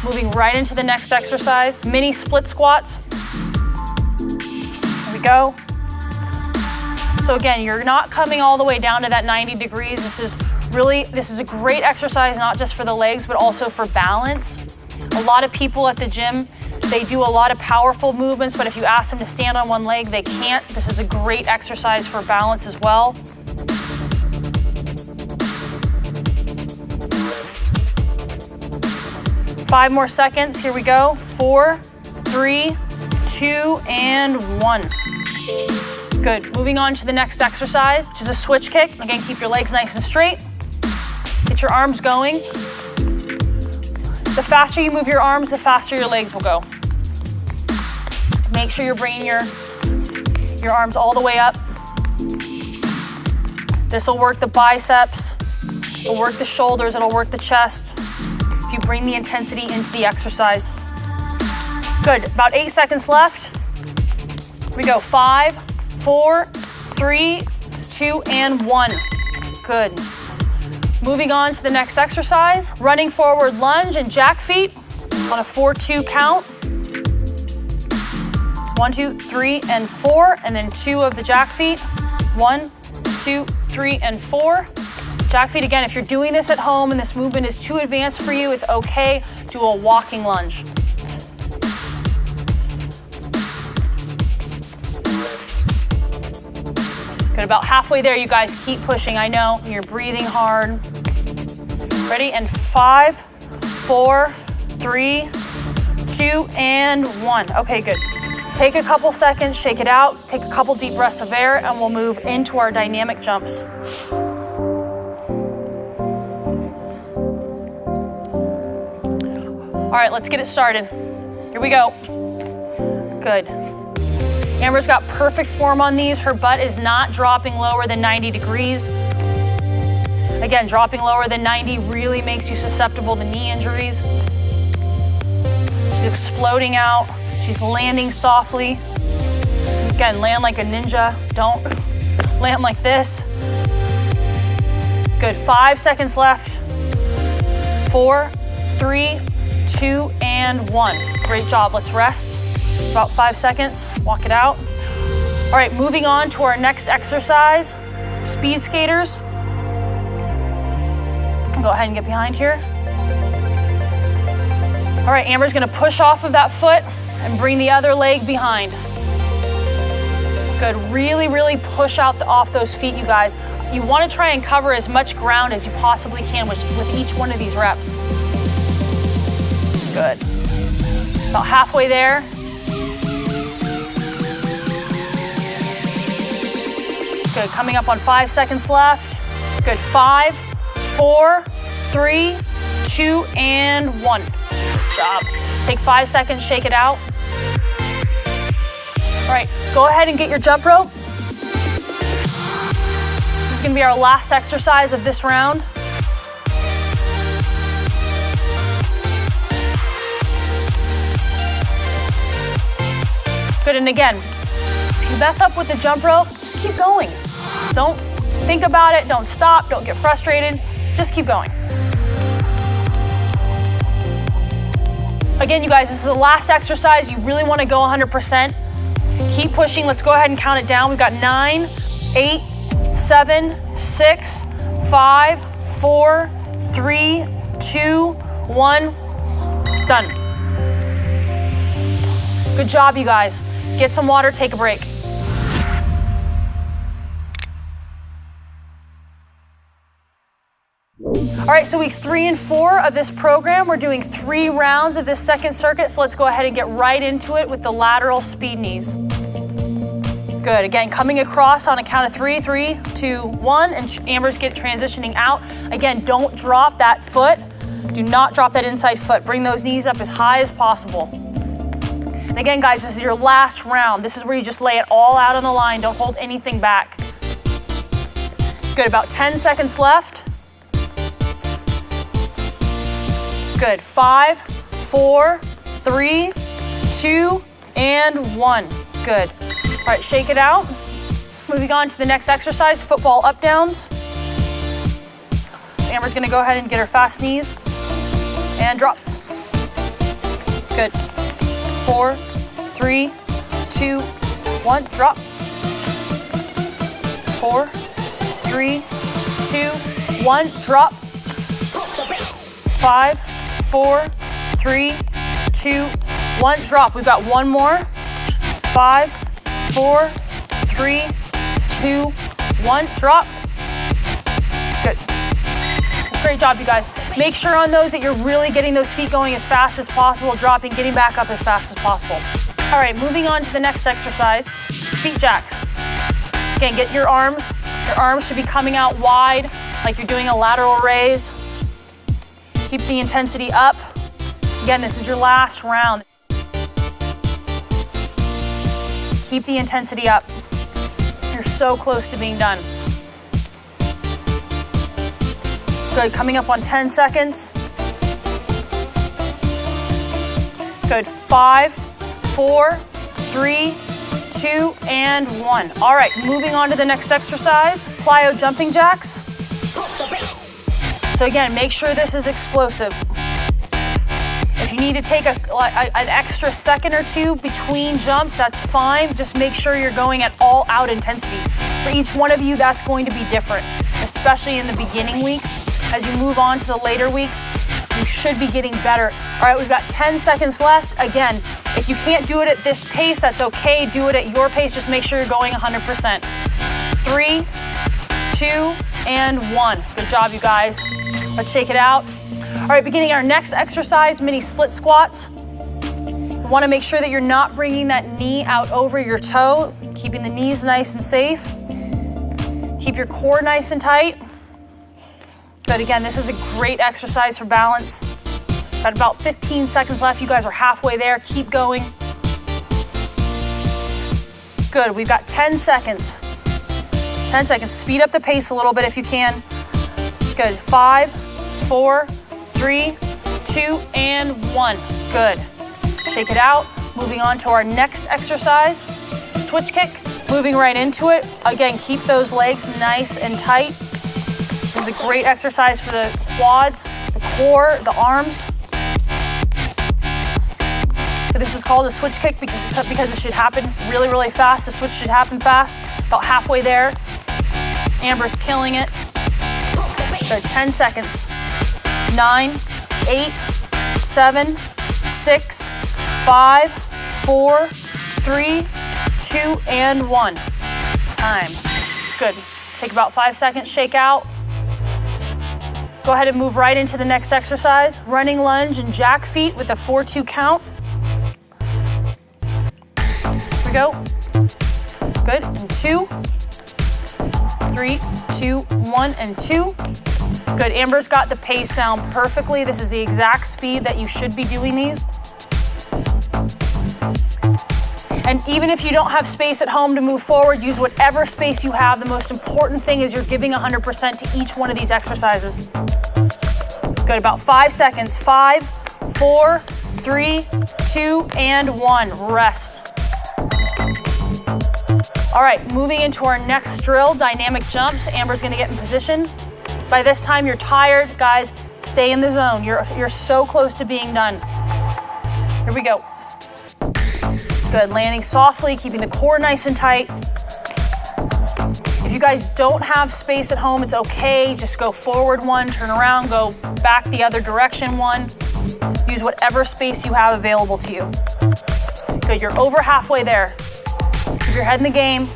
[SPEAKER 2] Moving right into the next exercise, mini split squats. Here we go. So again, you're not coming all the way down to that 90 degrees. This is a great exercise, not just for the legs, but also for balance. A lot of people at the gym, they do a lot of powerful movements, but if you ask them to stand on one leg, they can't. This is a great exercise for balance as well. Five more seconds, here we go. 4, 3, 2, and 1. Good, moving on to the next exercise, which is a switch kick. Again, keep your legs nice and straight. Get your arms going. The faster you move your arms, the faster your legs will go. Make sure you're bringing your arms all the way up. This will work the biceps, it'll work the shoulders, it'll work the chest. If you bring the intensity into the exercise. Good, about 8 seconds left. Here we go, 5, 4, 3, 2, and 1. Good. Moving on to the next exercise, running forward lunge and jack feet on a 4-2 count. 1, 2, 3, and 4, and then 2 of the jack feet. 1, 2, 3, and 4. Jack feet again. If you're doing this at home and this movement is too advanced for you, it's okay. Do a walking lunge. Good, about halfway there, you guys. Keep pushing. I know you're breathing hard. Ready? And 5, 4, 3, 2, and 1. Okay, good. Take a couple seconds, shake it out, take a couple deep breaths of air, and we'll move into our dynamic jumps. All right, let's get it started. Here we go. Good. Amber's got perfect form on these. Her butt is not dropping lower than 90 degrees. Again, dropping lower than 90 really makes you susceptible to knee injuries. She's exploding out. She's landing softly. Again, land like a ninja. Don't land like this. Good, 5 seconds left. 4, 3, 2, and 1. Great job, let's rest. About 5 seconds, walk it out. All right, moving on to our next exercise, speed skaters. Go ahead and get behind here. All right, Amber's gonna push off of that foot and bring the other leg behind. Good, really, really push out off those feet, you guys. You wanna try and cover as much ground as you possibly can with each one of these reps. Good. About halfway there. Good, coming up on 5 seconds left. Good, 5, 4, 3, 2, and 1. Good job. Take 5 seconds, shake it out. All right, go ahead and get your jump rope. This is gonna be our last exercise of this round. Good, and again, if you mess up with the jump rope, just keep going. Don't think about it, don't stop, don't get frustrated, just keep going. Again, you guys, this is the last exercise. You really wanna go 100%. Keep pushing, let's go ahead and count it down. We've got 9, 8, 7, 6, 5, 4, 3, 2, 1, done. Good job, you guys. Get some water, take a break. All right, so weeks 3 and 4 of this program, we're doing 3 rounds of this second circuit, so let's go ahead and get right into it with the lateral speed knees. Good, again, coming across on a count of 3, 3, 2, 1, and Amber's transitioning out. Again, don't drop that foot. Do not drop that inside foot. Bring those knees up as high as possible. And again, guys, this is your last round. This is where you just lay it all out on the line. Don't hold anything back. Good, about 10 seconds left. Good, 5, 4, 3, 2, and 1. Good. All right, shake it out. Moving on to the next exercise, football up downs. Amber's gonna go ahead and get her fast knees and drop. Good. 4, 3, 2, 1, drop. 4, 3, 2, 1, drop. 5, 4, 3, 2, 1, drop. We've got one more. 5, 4, 3, 2, 1, drop. Good. That's a great job, you guys. Make sure on those that you're really getting those feet going as fast as possible, dropping, getting back up as fast as possible. All right, moving on to the next exercise, feet jacks. Again, get your arms. Your arms should be coming out wide, like you're doing a lateral raise. Keep the intensity up. Again, this is your last round. Keep the intensity up. You're so close to being done. Good, coming up on 10 seconds. Good, 5, 4, 3, 2, and 1. All right, moving on to the next exercise, plyo jumping jacks. So again, make sure this is explosive. If you need to take an extra second or two between jumps, that's fine. Just make sure you're going at all out intensity. For each one of you, that's going to be different, especially in the beginning weeks. As you move on to the later weeks, you should be getting better. All right, we've got 10 seconds left. Again, if you can't do it at this pace, that's okay. Do it at your pace. Just make sure you're going 100%. 3, 2, and 1. Good job, you guys. Let's shake it out. All right, beginning our next exercise, mini split squats. You want to make sure that you're not bringing that knee out over your toe, keeping the knees nice and safe. Keep your core nice and tight. Good, again, this is a great exercise for balance. Got about 15 seconds left. You guys are halfway there. Keep going. Good, we've got 10 seconds. 10 seconds. Speed up the pace a little bit if you can. Good, 5, 4, 3, 2, and 1. Good. Shake it out. Moving on to our next exercise, switch kick. Moving right into it. Again, keep those legs nice and tight. This is a great exercise for the quads, the core, the arms. This is called a switch kick because it should happen really, really fast. The switch should happen fast. About halfway there. Amber's killing it. So 10 seconds. 9, 8, 7, 6, 5, 4, 3, 2, and 1. Time. Good. Take about 5 seconds, shake out. Go ahead and move right into the next exercise. Running lunge and jack feet with a 4-2 count. Here we go. Good, and 2, 3, 2, 1, and 2. Good, Amber's got the pace down perfectly. This is the exact speed that you should be doing these. And even if you don't have space at home to move forward, use whatever space you have. The most important thing is you're giving 100% to each one of these exercises. Good, about 5 seconds. 5, 4, 3, 2, and 1. Rest. All right, moving into our next drill, dynamic jumps. Amber's gonna get in position. By this time, you're tired. Guys, stay in the zone. You're so close to being done. Here we go. Good, landing softly, keeping the core nice and tight. If you guys don't have space at home, it's okay. Just go forward 1, turn around, go back the other direction 1. Use whatever space you have available to you. Good, you're over halfway there. Keep your head in the game.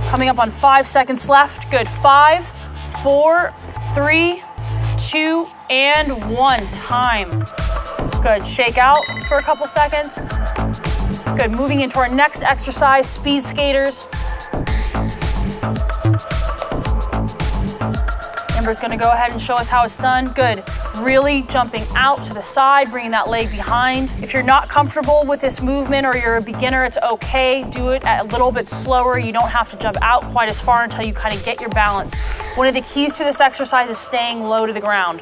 [SPEAKER 2] Coming up on 5 seconds left. Good, 5, 4, 3, 2, and 1. Time. Good, shake out for a couple seconds. Good, moving into our next exercise, speed skaters. Amber's gonna go ahead and show us how it's done. Good, really jumping out to the side, bringing that leg behind. If you're not comfortable with this movement or you're a beginner, it's okay. Do it a little bit slower. You don't have to jump out quite as far until you kind of get your balance. One of the keys to this exercise is staying low to the ground.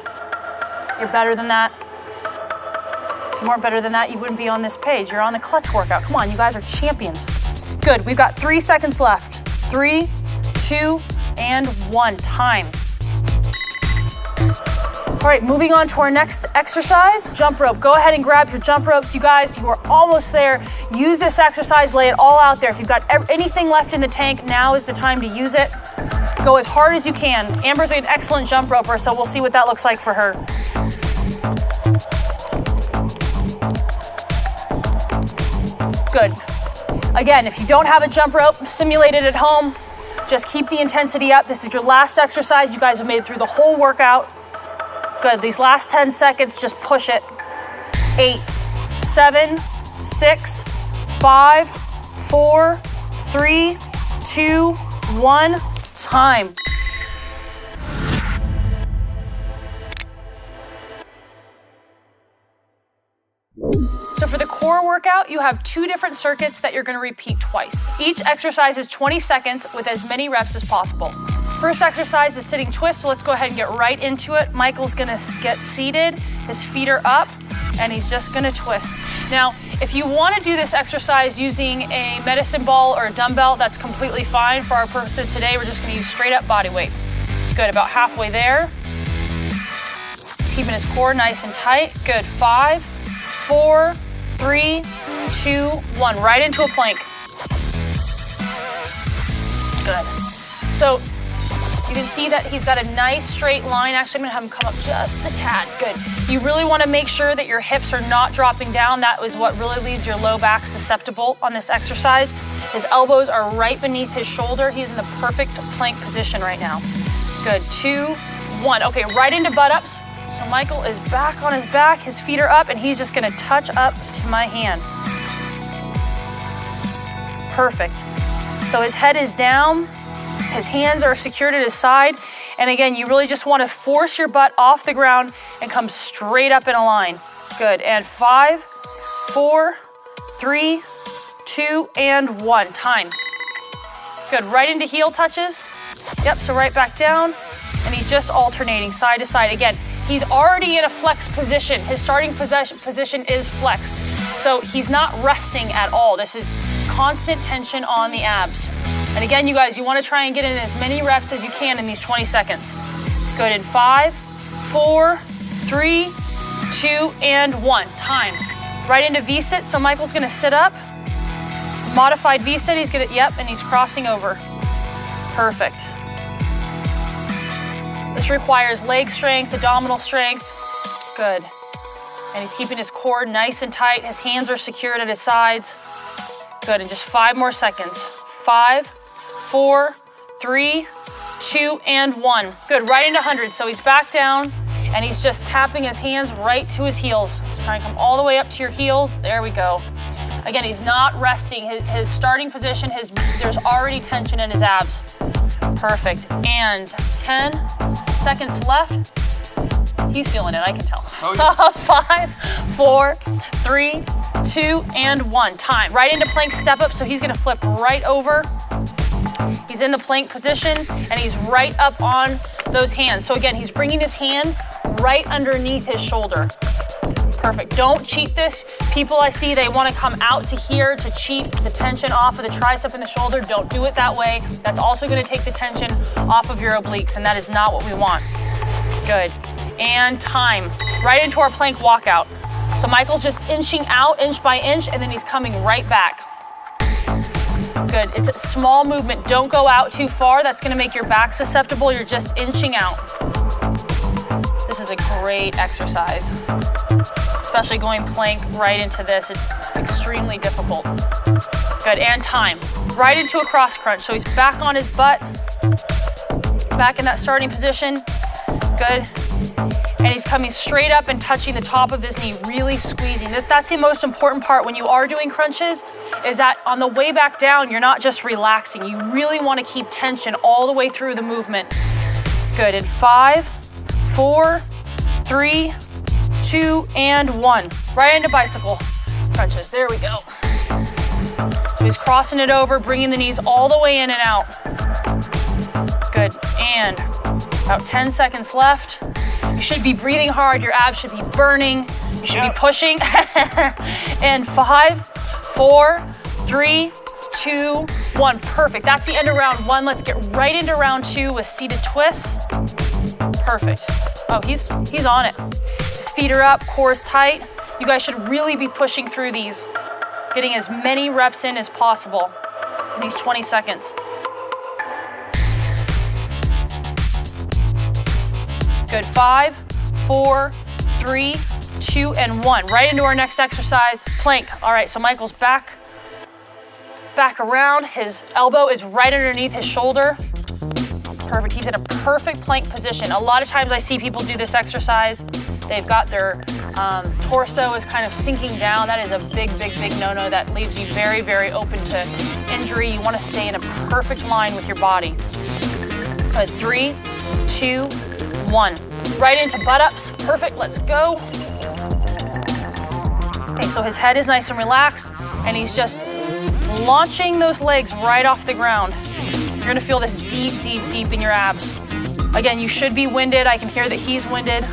[SPEAKER 2] You're better than that. If you weren't better than that, you wouldn't be on this page. You're on the clutch workout. Come on, you guys are champions. Good, we've got 3 seconds left. 3, 2, and 1. Time. All right, moving on to our next exercise, jump rope. Go ahead and grab your jump ropes. You guys, you are almost there. Use this exercise, lay it all out there. If you've got anything left in the tank, now is the time to use it. Go as hard as you can. Amber's an excellent jump roper, so we'll see what that looks like for her. Good. Again, if you don't have a jump rope, simulate it at home. Just keep the intensity up. This is your last exercise. You guys have made it through the whole workout. Good, these last 10 seconds, just push it. 8, 7, 6, 5, 4, 3, 2, 1, time. So for the core workout, you have 2 different circuits that you're gonna repeat twice. Each exercise is 20 seconds with as many reps as possible. First exercise is sitting twist, so let's go ahead and get right into it. Michael's gonna get seated, his feet are up, and he's just gonna twist. Now, if you want to do this exercise using a medicine ball or a dumbbell, that's completely fine. For our purposes today, we're just going to use straight up body weight. Good, about halfway there. Keeping his core nice and tight. Good, 5, 4, 3, 2, 1. Right into a plank. Good. So you can see that he's got a nice straight line. Actually, I'm gonna have him come up just a tad. Good. You really wanna make sure that your hips are not dropping down. That is what really leaves your low back susceptible on this exercise. His elbows are right beneath his shoulder. He's in the perfect plank position right now. Good, 2, 1. Okay, right into butt ups. So Michael is back on his back, his feet are up, and he's just gonna touch up to my hand. Perfect. So his head is down, his hands are secured at his side, and again, you really just wanna force your butt off the ground and come straight up in a line. Good, and 5, 4, 3, 2, and 1, time. Good, right into heel touches. Yep, so right back down, and he's just alternating side to side. Again, he's already in a flex position. His starting position is flexed. So he's not resting at all. This is constant tension on the abs. And again, you guys, you want to try and get in as many reps as you can in these 20 seconds. Good, in 5, 4, 3, 2, and 1, time. Right into V-sit, so Michael's gonna sit up. Modified V-sit, he's gonna, yep, and he's crossing over. Perfect. This requires leg strength, abdominal strength. Good. And he's keeping his core nice and tight. His hands are secured at his sides. Good, and just 5 more seconds. 5, 4, 3, 2, and 1. Good, right into 100. So he's back down, and he's just tapping his hands right to his heels. Try and come all the way up to your heels. There we go. Again, he's not resting. His starting position, there's already tension in his abs. Perfect, and 10 seconds left. He's feeling it, I can tell. Oh, yeah. 5, 4, 3, 2, and 1, time. Right into plank step up, so he's gonna flip right over. He's in the plank position, and he's right up on those hands. So again, he's bringing his hand right underneath his shoulder. Perfect, don't cheat this. People I see, they wanna come out to here to cheat the tension off of the tricep and the shoulder. Don't do it that way. That's also gonna take the tension off of your obliques, and that is not what we want. Good, and time. Right into our plank walkout. So Michael's just inching out, inch by inch, and then he's coming right back. Good, it's a small movement. Don't go out too far. That's gonna make your back susceptible. You're just inching out. This is a great exercise, especially going plank right into this. It's extremely difficult. Good, and time. Right into a cross crunch. So he's back on his butt, back in that starting position. Good. And he's coming straight up and touching the top of his knee, really squeezing. That's the most important part when you are doing crunches, is that on the way back down, you're not just relaxing. You really want to keep tension all the way through the movement. Good, in 5, 4, 3, 2, and 1. Right into bicycle crunches, there we go. So he's crossing it over, bringing the knees all the way in and out. Good, and about 10 seconds left. You should be breathing hard, your abs should be burning, you should be pushing. And 5, 4, 3, 2, 1, perfect. That's the end of round 1. Let's get right into round 2 with seated twists. Perfect. Oh, he's on it. His feet are up, core is tight. You guys should really be pushing through these, getting as many reps in as possible in these 20 seconds. Good, 5, 4, 3, 2, and 1. Right into our next exercise, plank. All right, so Michael's back around. His elbow is right underneath his shoulder. Perfect, he's in a perfect plank position. A lot of times I see people do this exercise. They've got their torso is kind of sinking down. That is a big, big, big no-no. That leaves you very, very open to injury. You want to stay in a perfect line with your body. Good, 3, 2, 1. Right into butt ups. Perfect, let's go. Okay, so his head is nice and relaxed, and he's just launching those legs right off the ground. You're gonna feel this deep, deep, deep in your abs. Again, you should be winded. I can hear that he's winded.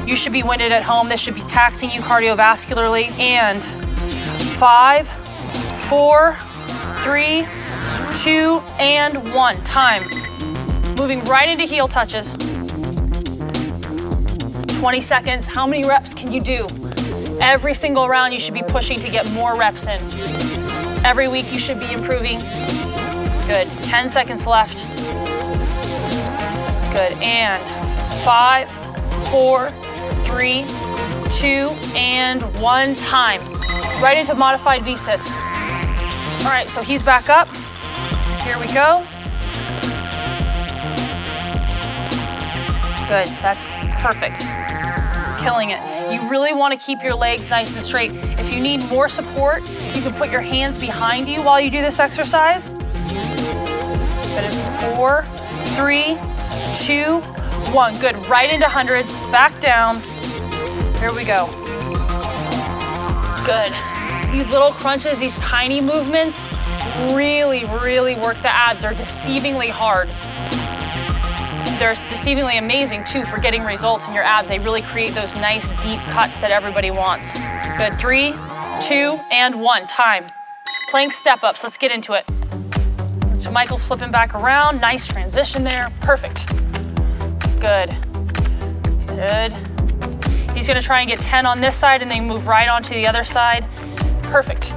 [SPEAKER 2] You should be winded at home. This should be taxing you cardiovascularly, and 5, 4, 3, 2, and 1. Time. Moving right into heel touches. 20 seconds. How many reps can you do? Every single round you should be pushing to get more reps in. Every week you should be improving. Good. 10 seconds left. Good. And 5, 4, 3, 2, and 1. Time. Right into modified V-sits. All right, so he's back up. Here we go. Good, that's perfect. Killing it. You really want to keep your legs nice and straight. If you need more support, you can put your hands behind you while you do this exercise. Good, 4, 3, 2, 1. Good, right into hundreds, back down. Here we go. Good. These little crunches, these tiny movements, really, really work the abs. They're deceivingly hard. They're deceivingly amazing too for getting results in your abs. They really create those nice deep cuts that everybody wants. Good, 3, 2, and 1. Time. Plank step ups, let's get into it. So Michael's flipping back around. Nice transition there, perfect. Good, good. He's gonna try and get 10 on this side and then move right onto the other side. Perfect.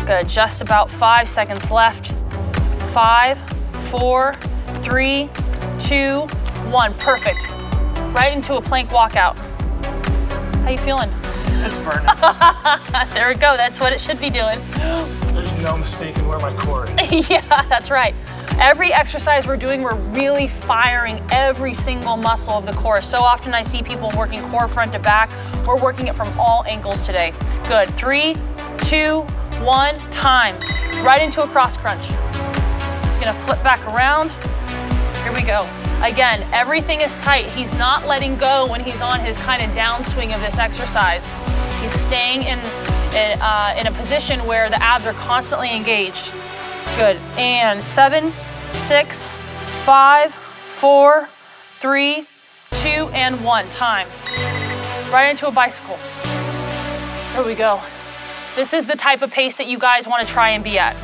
[SPEAKER 2] Good, just about 5 seconds left. 5, 4, 3, 2, 1. Perfect. Right into a plank walkout. How you feeling?
[SPEAKER 3] It's burning.
[SPEAKER 2] There we go. That's what it should be doing.
[SPEAKER 3] There's no mistaking where my core is.
[SPEAKER 2] Yeah, that's right. Every exercise we're doing, we're really firing every single muscle of the core. So often I see people working core front to back. We're working it from all angles today. Good. 3, 2, 1. Time. Right into a cross crunch. He's gonna flip back around. Here we go. Again, everything is tight. He's not letting go when he's on his kind of downswing of this exercise. He's staying in a position where the abs are constantly engaged. Good. And 7, 6, 5, 4, 3, 2, and 1. Time. Right into a bicycle. Here we go. This is the type of pace that you guys want to try and be at.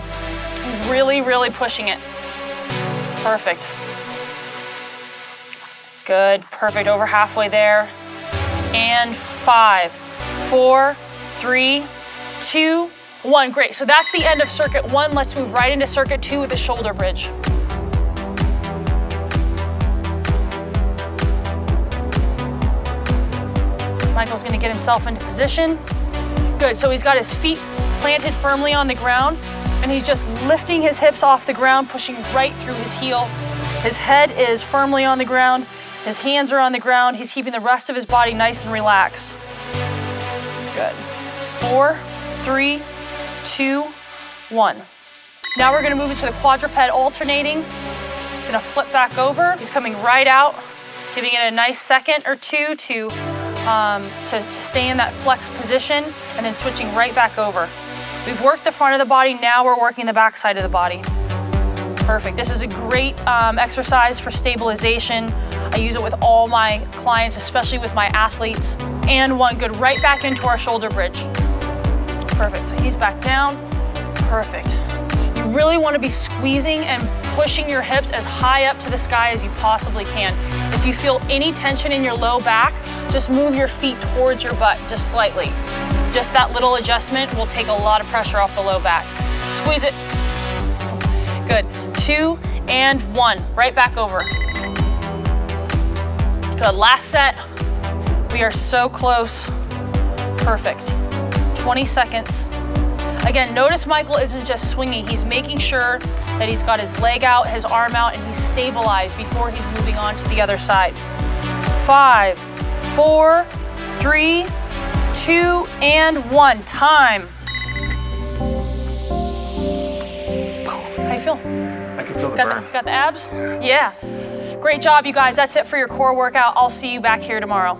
[SPEAKER 2] He's really, really pushing it. Perfect. Good, perfect, over halfway there. And 5, 4, 3, 2, 1. Great, so that's the end of circuit 1. Let's move right into circuit 2 with a shoulder bridge. Michael's gonna get himself into position. Good, so he's got his feet planted firmly on the ground, and he's just lifting his hips off the ground, pushing right through his heel. His head is firmly on the ground. His hands are on the ground. He's keeping the rest of his body nice and relaxed. Good. 4, 3, 2, 1. Now we're gonna move into the quadruped alternating. Gonna flip back over. He's coming right out, giving it a nice second or two to stay in that flex position, and then switching right back over. We've worked the front of the body, now we're working the back side of the body. Perfect. This is a great exercise for stabilization. I use it with all my clients, especially with my athletes. And 1. Good. Right back into our shoulder bridge. Perfect. So he's back down. Perfect. You really want to be squeezing and pushing your hips as high up to the sky as you possibly can. If you feel any tension in your low back, just move your feet towards your butt just slightly. Just that little adjustment will take a lot of pressure off the low back. Squeeze it. Good. 2 and 1. Right back over. Good. Last set. We are so close. Perfect. 20 seconds. Again, notice Michael isn't just swinging. He's making sure that he's got his leg out, his arm out, and he's stabilized before he's moving on to the other side. 5, 4, 3, 2, and 1. Time. How you feel?
[SPEAKER 3] I can feel the burn.
[SPEAKER 2] Got the abs? Yeah. Great job, you guys. That's it for your core workout. I'll see you back here tomorrow.